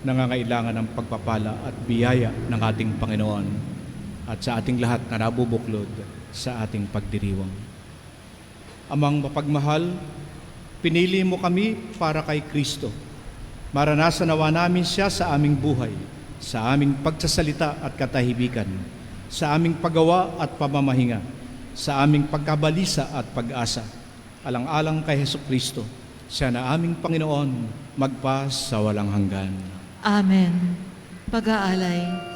nangangailangan ng pagpapala at biyaya ng ating Panginoon at sa ating lahat na nabubuklod sa ating pagdiriwang. Amang mapagmahal, pinili mo kami para kay Kristo. Maranasan nawa namin siya sa aming buhay, sa aming pagsasalita at katahimikan, sa aming paggawa at pamamahinga, sa aming pagkabalisa at pag-asa. Alang-alang kay Hesukristo, siya na aming Panginoon, magpa sa walang hanggan. Amen. Pag-aalay.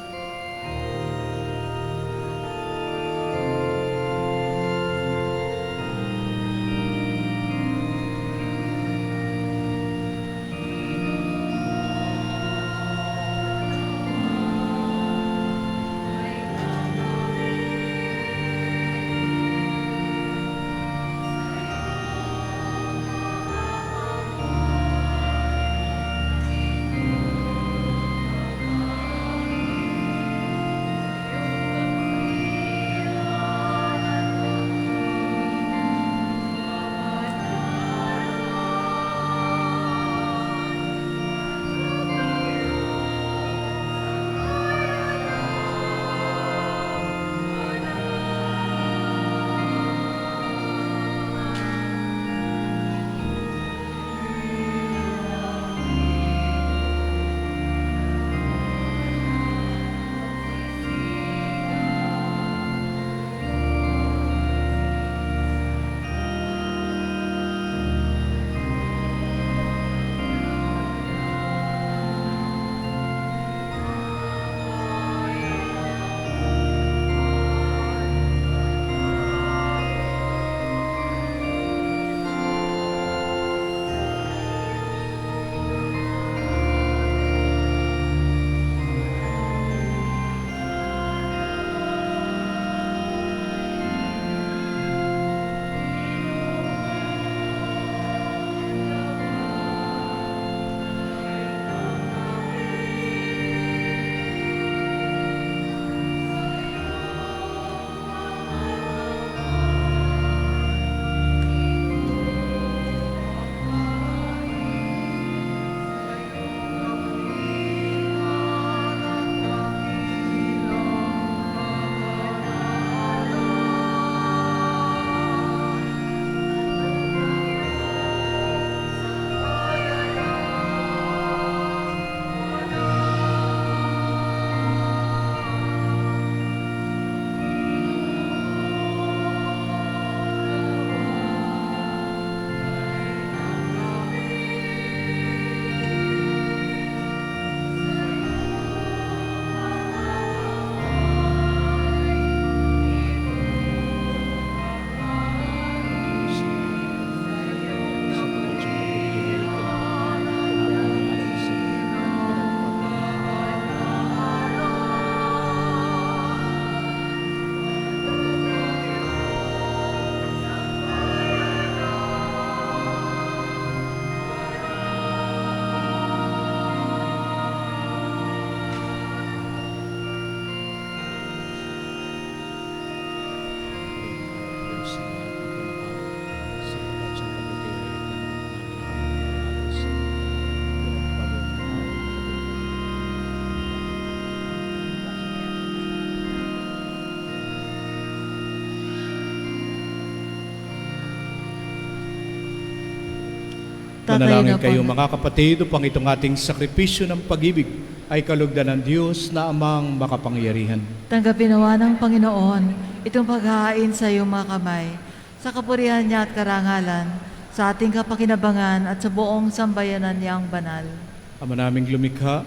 Manalangin kayo mga kapatid upang itong ating sakripisyo ng pag-ibig ay kalugdan ng Diyos na amang makapangyarihan. Tanggapin nawa ng Panginoon itong paghahain sa iyong mga kamay, sa kapurihan niya at karangalan, sa ating kapakinabangan at sa buong sambayanan niyang banal. Ama naming lumikha,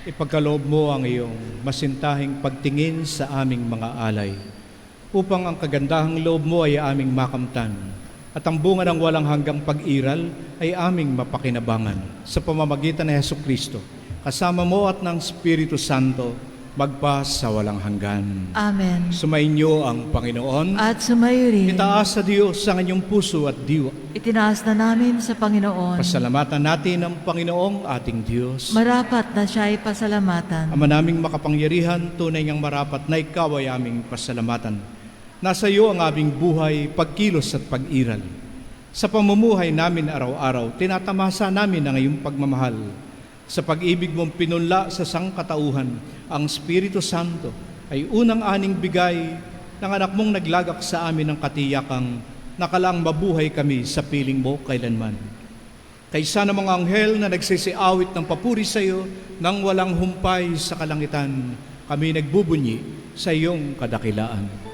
ipagkaloob mo ang iyong masintahing pagtingin sa aming mga alay, upang ang kagandahang loob mo ay aming makamtan, at ang bunga ng walang hanggang pag-iral ay aming mapakinabangan sa pamamagitan ni Hesukristo, kasama mo at ng Espiritu Santo, magpa sa walang hanggan. Amen. Sumainyo ang Panginoon. At sumayo rin, Itaas sa Diyos ang inyong puso at diwa. itinaas na namin sa Panginoon. Pasalamatan natin ang Panginoong ating Diyos. Marapat na siya ay pasalamatan. Ama naming makapangyarihan, tunay ngang marapat na ikaw ay aming pasalamatan. Nasa iyo ang aming buhay, pagkilos at pag-iral. Sa pamumuhay namin araw-araw, tinatamasa namin ang iyong pagmamahal. Sa pag-ibig mong pinunla sa sangkatauhan, ang Espiritu Santo ay unang aning bigay ng anak mong naglagak sa amin ng katiyakang nakalaang mabuhay kami sa piling mo kailanman. Kaysa ng mga anghel na nagsisiawit ng papuri sa iyo nang walang humpay sa kalangitan, kami nagbubunyi sa iyong kadakilaan.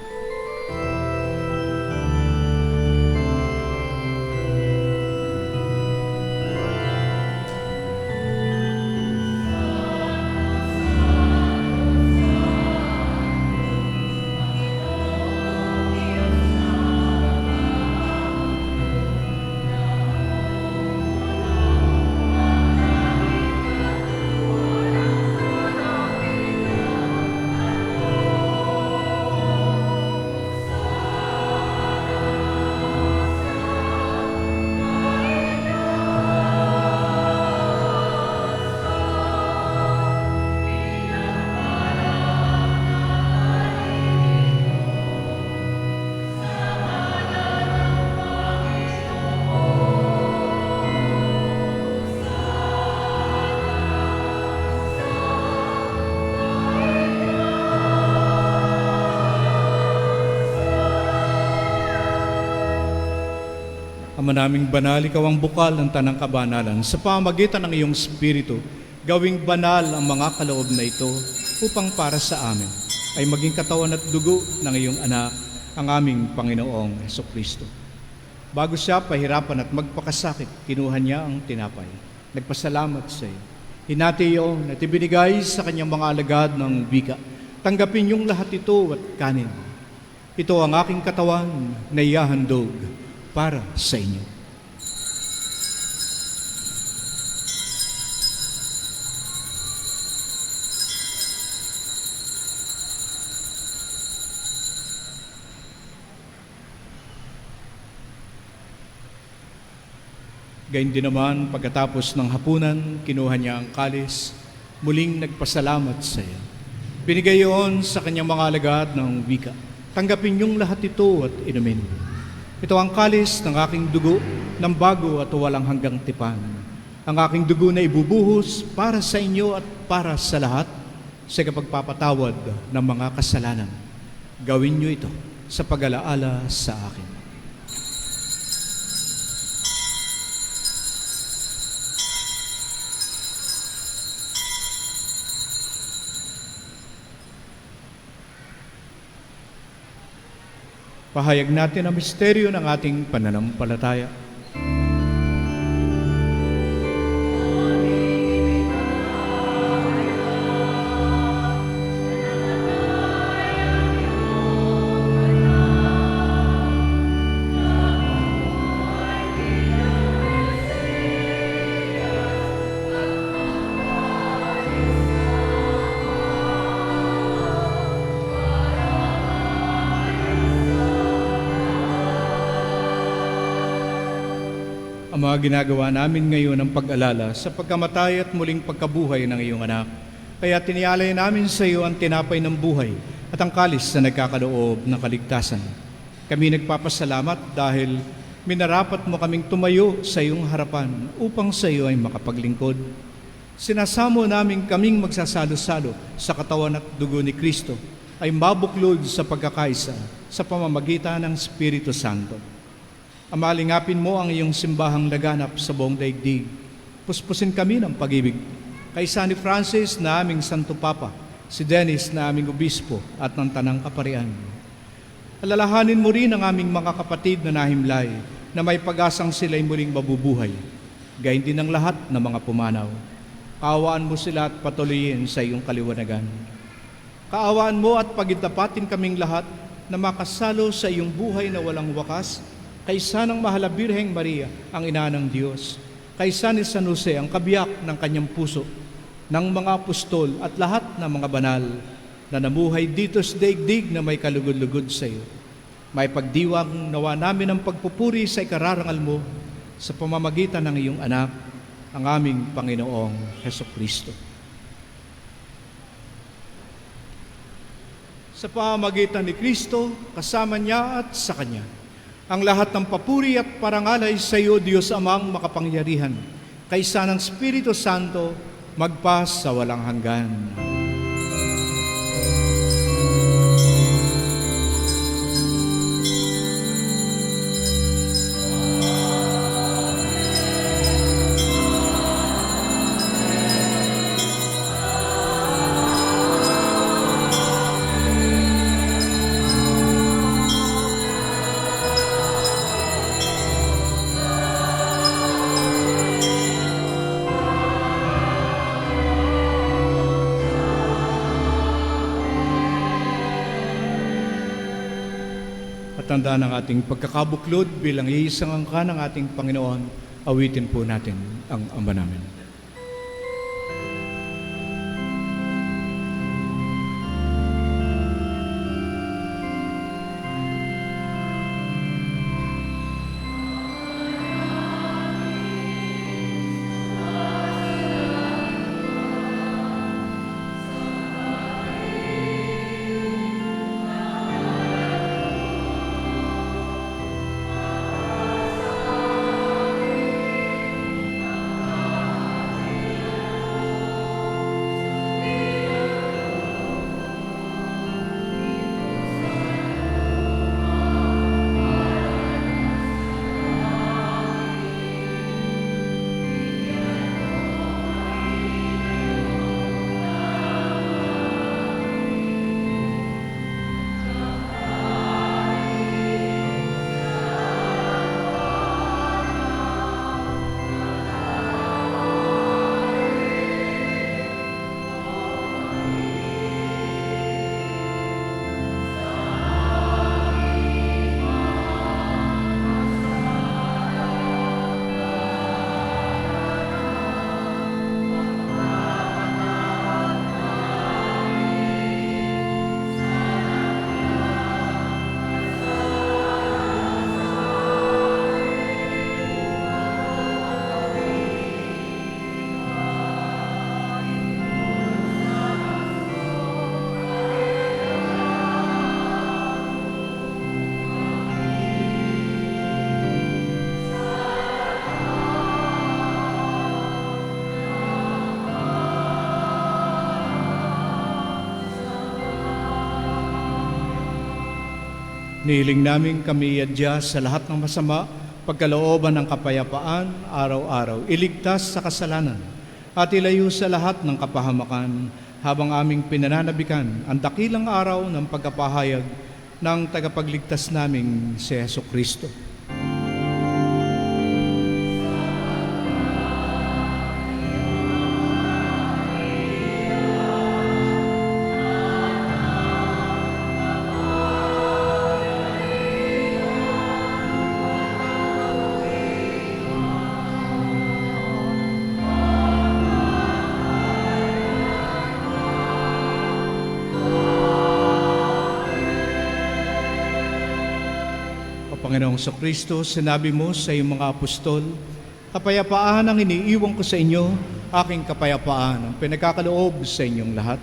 Ama naming banal, ikaw ang bukal ng tanang kabanalan. Sa pamagitan ng iyong Espiritu, gawing banal ang mga kaloob na ito upang para sa amin ay maging katawan at dugo ng iyong anak, ang aming Panginoong Hesukristo. Bago siya pahirapan at magpakasakit, kinuha niya ang tinapay. Nagpasalamat sa iyo. Hinati iyon at ibinigay sa kanyang mga alagad ng bika. Tanggapin niyong lahat ito at kanin. Ito ang aking katawan na ihahandog para sa inyo. Gayun din naman, pagkatapos ng hapunan, kinuha niya ang kalis, muling nagpasalamat sa iyo. Binigay iyon sa kanyang mga alagad ng wika. Tanggapin niyong lahat ito at inumin. Ito ang kalis ng aking dugo ng bago at walang hanggang tipan. Ang aking dugo na ibubuhos para sa inyo at para sa lahat sa kapagpapatawad ng mga kasalanan. Gawin niyo ito sa pag-alaala sa akin. Pahayag natin ang misteryo ng ating pananampalataya. Ang mga ginagawa namin ngayon ang pag-alala sa pagkamatay at muling pagkabuhay ng iyong anak. Kaya tinialay namin sa iyo ang tinapay ng buhay at ang kalis na nagkakaloob ng kaligtasan. Kami nagpapasalamat dahil minarapat mo kaming tumayo sa iyong harapan upang sa iyo ay makapaglingkod. Sinasamo namin kaming magsasalo-salo sa katawan at dugo ni Kristo ay mabuklod sa pagkakaisa sa pamamagitan ng Espiritu Santo. Amalingapin mo ang iyong simbahang laganap sa buong daigdig. Puspusin kami ng pag-ibig. Kay San Francis na aming Santo Papa, si Dennis na aming Obispo at ng Tanang Kaparian. Alalahanin mo rin ang aming mga kapatid na nahimlay na may pag-asang sila'y muling mabubuhay. Gayon din ang lahat ng mga pumanaw. Kaawaan mo sila at patuloyin sa iyong kaliwanagan. Kaawaan mo at pagintapatin kaming lahat na makasalo sa iyong buhay na walang wakas, kaysa ng Mahal na Birheng Maria, ang ina ng Diyos, kaysa ni San Jose, ang kabiyak ng kanyang puso, ng mga apostol at lahat ng mga banal, na namuhay dito sa daigdig na may kalugod-lugod sa iyo. May pagdiwang nawa namin ang pagpupuri sa ikararangal mo sa pamamagitan ng iyong anak, ang aming Panginoong Hesukristo. Sa pamamagitan ni Kristo, kasama niya at sa Kanya, ang lahat ng papuri at parangalay sa iyo, Diyos Amang makapangyarihan, kaysa ng Espiritu Santo, magpas sa walang hanggan. Tandaan ng ating pagkakabuklod bilang iisang angka ng ating Panginoon, awitin po natin ang Ama namin. Nihiling namin kami iadya sa lahat ng masama, pagkalooban ng kapayapaan, araw-araw, iligtas sa kasalanan, at ilayo sa lahat ng kapahamakan, habang aming pinananabikan ang dakilang araw ng pagkapahayag ng tagapagligtas naming si Hesukristo. Panginoong Kristo, sinabi mo sa iyong mga apostol, kapayapaan ang iniiwan ko sa inyo, aking kapayapaan ang pinagkakaloob sa inyong lahat.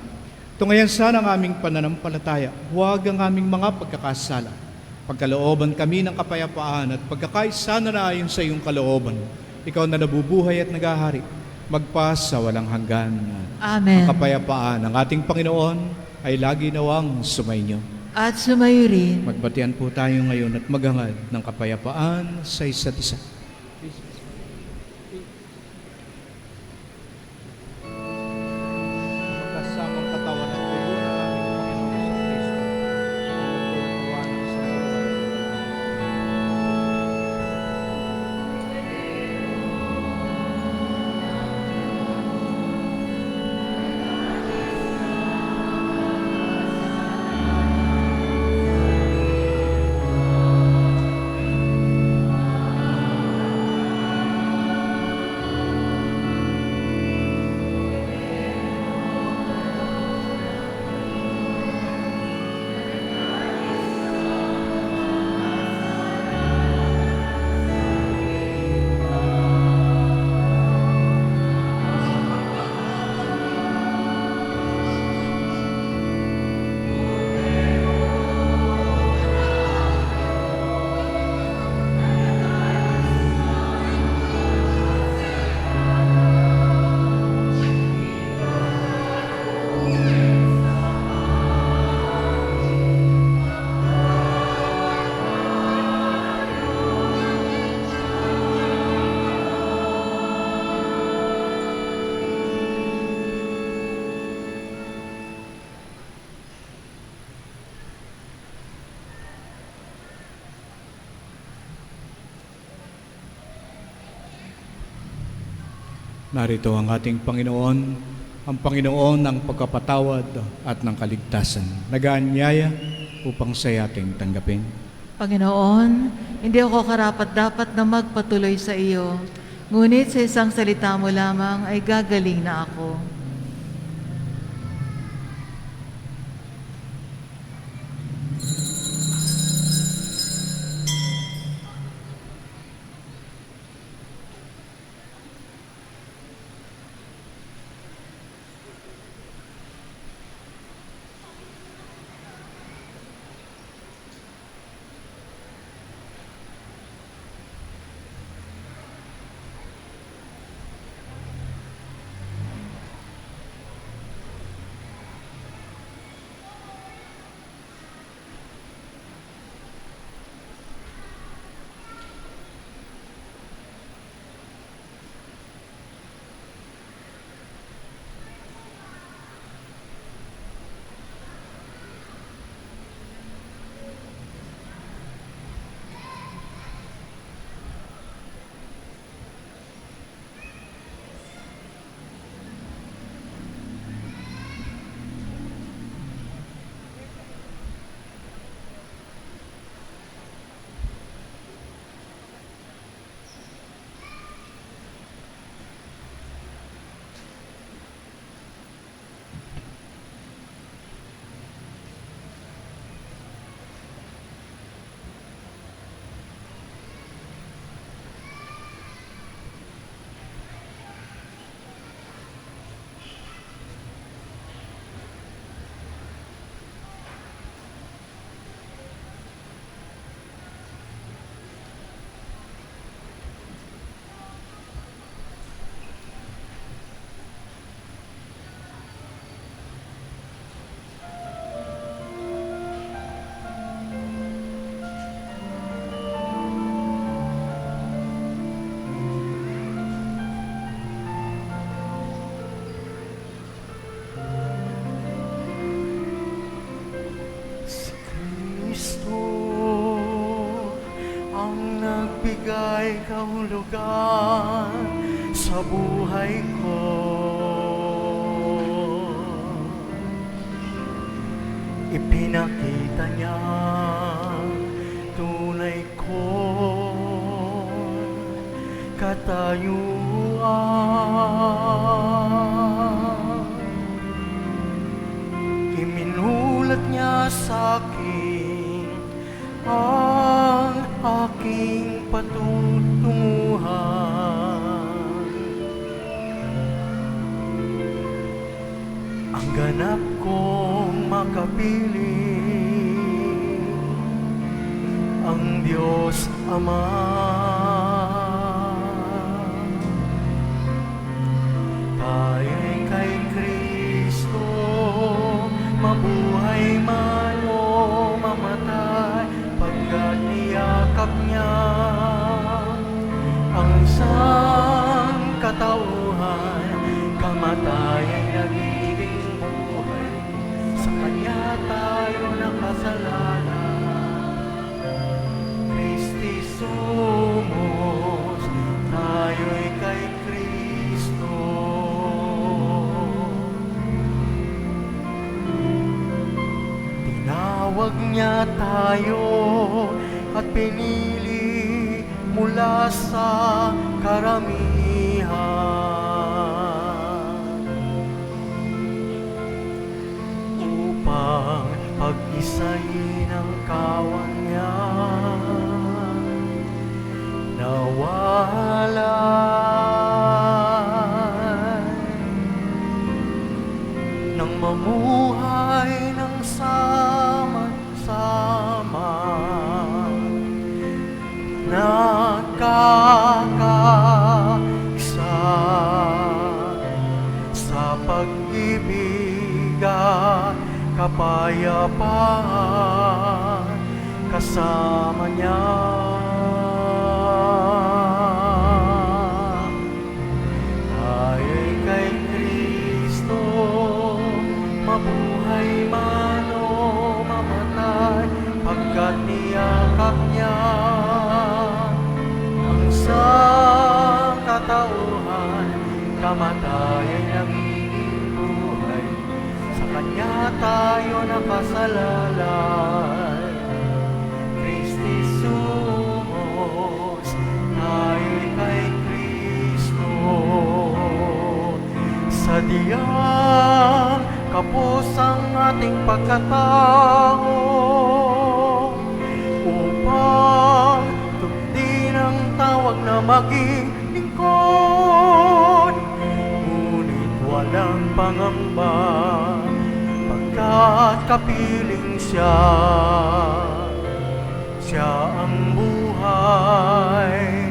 Tungayan sana ang aming pananampalataya, huwag ang aming mga pagkakasala. Pagkalooban kami ng kapayapaan at pagkakaisa na ayon sa iyong kalooban, ikaw na nabubuhay at nagahari, magpas sa walang hanggan. Amen. Ang kapayapaan ng ating Panginoon ay lagi nawang sumainyo. At sumayo rin. Magbatian po tayo ngayon at maghangad ng kapayapaan sa isa't isa. Magkasamang katawan at dugo ng aming Panginoon Kristo, ay magtutulungan ng isang dalawa. Narito ang ating Panginoon, ang Panginoon ng pagkapatawad at ng kaligtasan. Nag-aanyaya upang sa ating tanggapin. Panginoon, hindi ako karapat-dapat na magpatuloy sa iyo, ngunit sa isang salita mo lamang ay gagaling na ako. Kristo ang nagbigay kahulugan sa buhay ko. Ipinakita niya tunay ko katayuan. Iminulat niya sa akin ang aking patutunguhan. Ang ganap kong makapiling ang Diyos Ama. Tayo'y kay Kristo, mabuhay man o mamatay, pagkat niyakap niya ang isang katauhan. Kamatayan nagiging buhay, sa Kanya tayo nakasalanan. Christi sumos, tayo'y kay Kristo. Tinawag niya tayo at pinili mula sa karamihan upang pag-isahin ang kawan niya. Nawalay nang mamuhay ng sama-sama, nagkakaisa sa pag-ibig at kapayapaan kasama niya. Tayo'y kay Kristo, mabuhay man o mamatay, pagkat niyakap niya ang isang katauhan. tayo nakasalalay. Christi sumos, tayo'y kay Kristo. Sa diyang kapos ang ating pagkatao, upang tugdi ng tawag na maging lingkod. Ngunit walang pangamba, pagkat kapiling siya. Siya ang buhay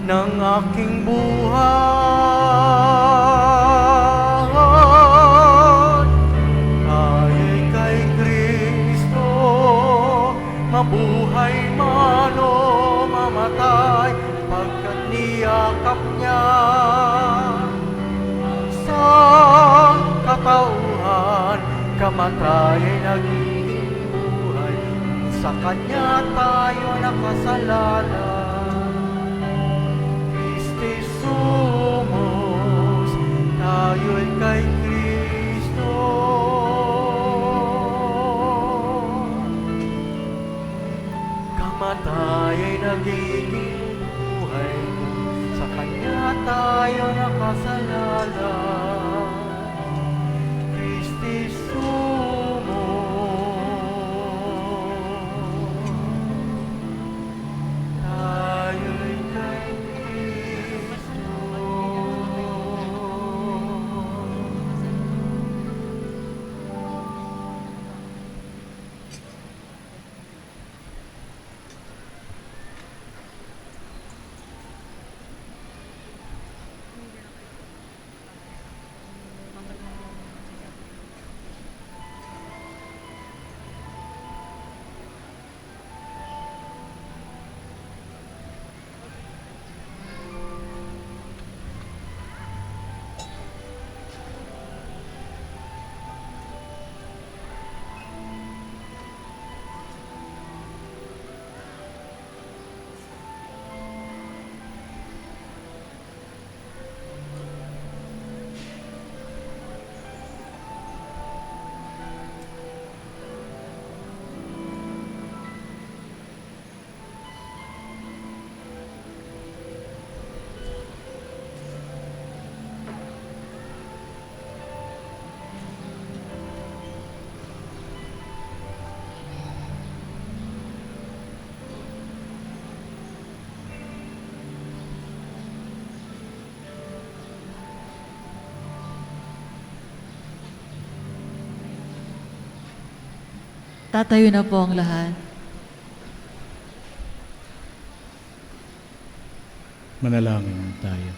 ng aking buhay. Tayo'y kay Kristo, mabuhay man o mamatay, pagkat niyakap niya sa katauhan, kamatayan nagiging buhay. Sa Kanya tayo nakasalalay. Christi sumos, tayo'y kay Kristo. Kamatay ay nagiging buhay, sa Kanya tayo nakasalalay. Christi sumos, tayo'y kay Kristo. Tatayo na po ang lahat. Manalangin tayo.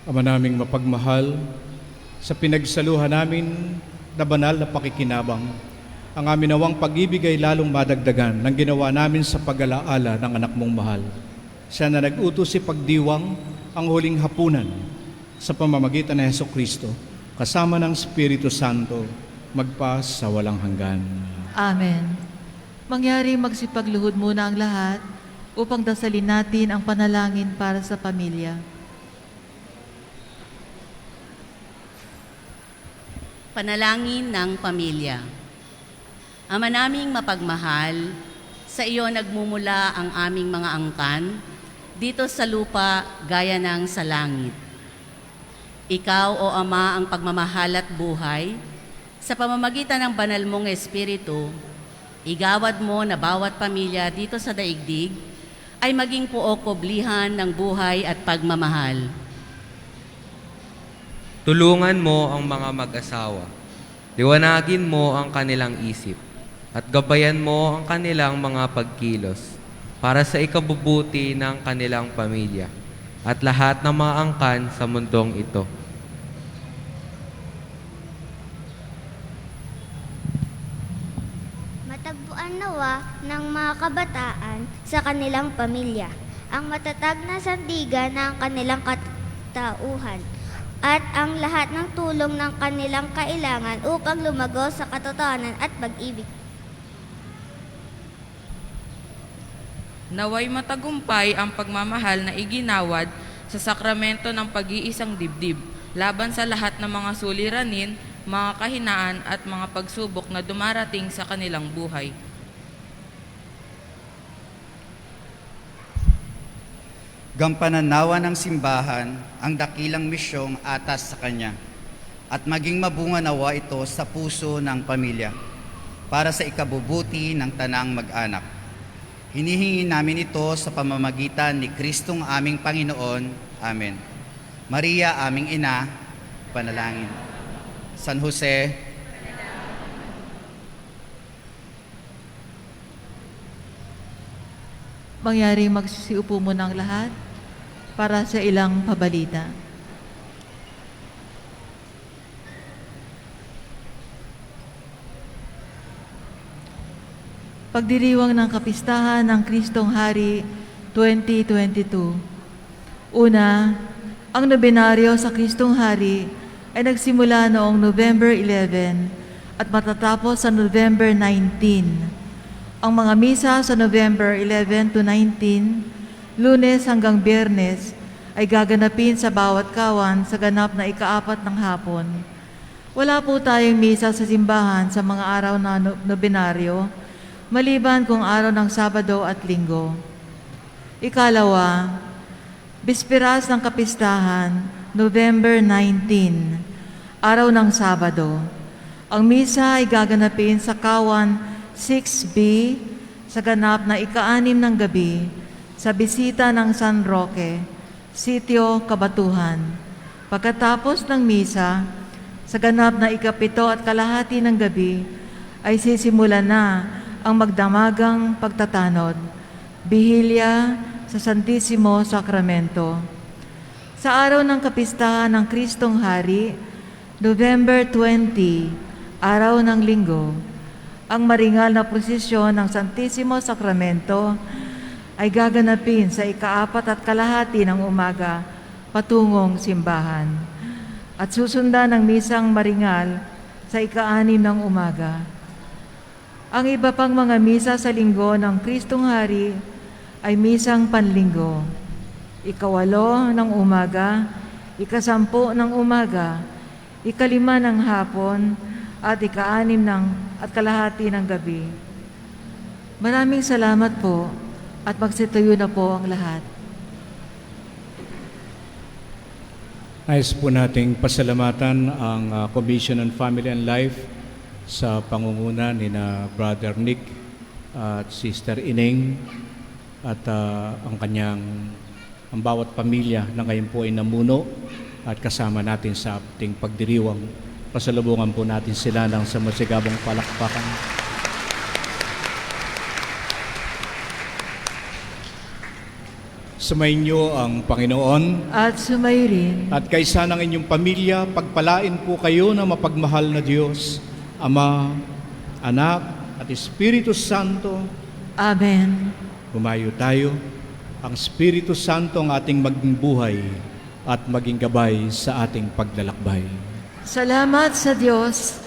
Ama naming mapagmahal, sa pinagsaluhan namin na banal na pakikinabang, ang amin nawang pag-ibig ay lalong madagdagan ng ginawa namin sa pag-alaala ng anak mong mahal. Siya na nag-utos si pagdiwang ang huling hapunan sa pamamagitan ng Hesukristo, kasama ng Espiritu Santo, magpa sa walang hanggan. Amen. Mangyari magsipagluhod muna ang lahat upang dasalin natin ang panalangin para sa pamilya. Panalangin ng pamilya. Ama naming mapagmahal, sa iyo nagmumula ang aming mga angkan, dito sa lupa gaya ng sa langit. Ikaw, O Ama, ang pagmamahal at buhay, sa pamamagitan ng banal mong Espiritu, igawad mo na bawat pamilya dito sa daigdig ay maging puok-kublihan ng buhay at pagmamahal. Tulungan mo ang mga mag-asawa. Liwanagin mo ang kanilang isip at gabayan mo ang kanilang mga pagkilos para sa ikabubuti ng kanilang pamilya at lahat ng mga angkan sa mundong ito. Matagpuan nawa ng mga kabataan sa kanilang pamilya ang matatag na sandigan ng kanilang katauhan at ang lahat ng tulong ng kanilang kailangan upang lumago sa katotohanan at pag-ibig. Naway matagumpay ang pagmamahal na iginawad sa sakramento ng pag-iisang dibdib laban sa lahat ng mga suliranin mga kahinaan at mga pagsubok na dumarating sa kanilang buhay. Gampanan nawa ng simbahan ang dakilang misyong atas sa Kanya at maging mabunga nawa ito sa puso ng pamilya para sa ikabubuti ng tanang mag-anak. Hinihingi namin ito sa pamamagitan ni Kristong aming Panginoon. Amen. Maria, aming Ina, panalangin. San Jose, Mangyari magsisiupo mo ng lahat para sa ilang pabalita. Pagdiriwang ng Kapistahan ng Kristong Hari 2022. Una, ang nobenaryo sa Kristong Hari ay nagsimula noong November 11 at matatapos sa November 19. Ang mga misa sa November 11 to 19, Lunes hanggang Biyernes, ay gaganapin sa bawat kawan sa ganap na ika-4 ng hapon. Wala po tayong misa sa simbahan sa mga araw na nobenaryo, maliban kung araw ng Sabado at Linggo. Ikalawa, Bisperas ng Kapistahan, November 19, araw ng Sabado. Ang misa ay gaganapin sa Kawan 6B sa ganap na ika-6 ng gabi sa bisita ng San Roque, Sitio Kabatuhan. Pagkatapos ng misa, sa ganap na ika-7 at kalahati ng gabi, ay sisimulan na ang magdamagang pagtatanod, bihilya sa Santisimo Sacramento. Sa araw ng Kapistahan ng Kristong Hari, November 20, araw ng Linggo, ang maringal na prosesyon ng Santisimo Sacramento ay gaganapin sa ika-4 at kalahati ng umaga patungong simbahan at susundan ng misang maringal sa ika-6 ng umaga. Ang iba pang mga misa sa linggo ng Kristong Hari ay misang panlinggo, ika-8 ng umaga, ika-10 ng umaga, ika-5 ng hapon, at ika-6 at kalahati ng gabi. Maraming salamat po at magsitayo na po ang lahat. Nais po nating pasalamatan ang Commission on Family and Life sa pangunguna ni na Brother Nick at Sister Ineng at ang bawat pamilya na ngayon po ay namuno at kasama natin sa ating pagdiriwang. Pasalubungan po natin sila ng sa masigabong palakpakan. Sumainyo ang Panginoon At sumayo rin at kaysa ng inyong pamilya, pagpalain po kayo ng mapagmahal na Diyos, Ama, Anak, at Espiritu Santo. Amen. Humayo tayo. Ang Espiritu Santo ang ating maging buhay at maging gabay sa ating paglalakbay. Salamat sa Diyos.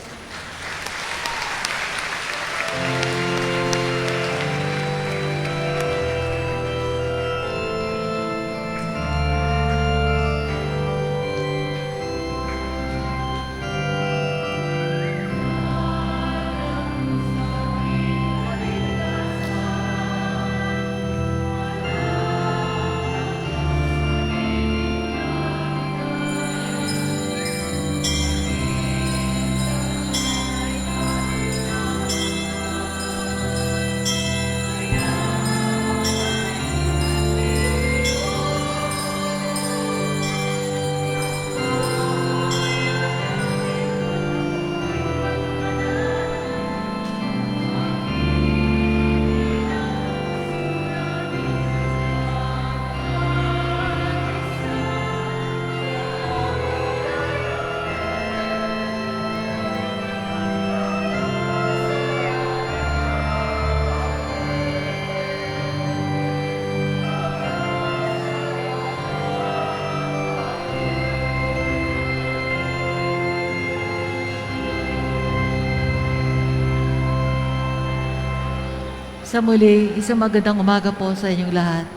Sa muli, isang magandang umaga po sa inyong lahat.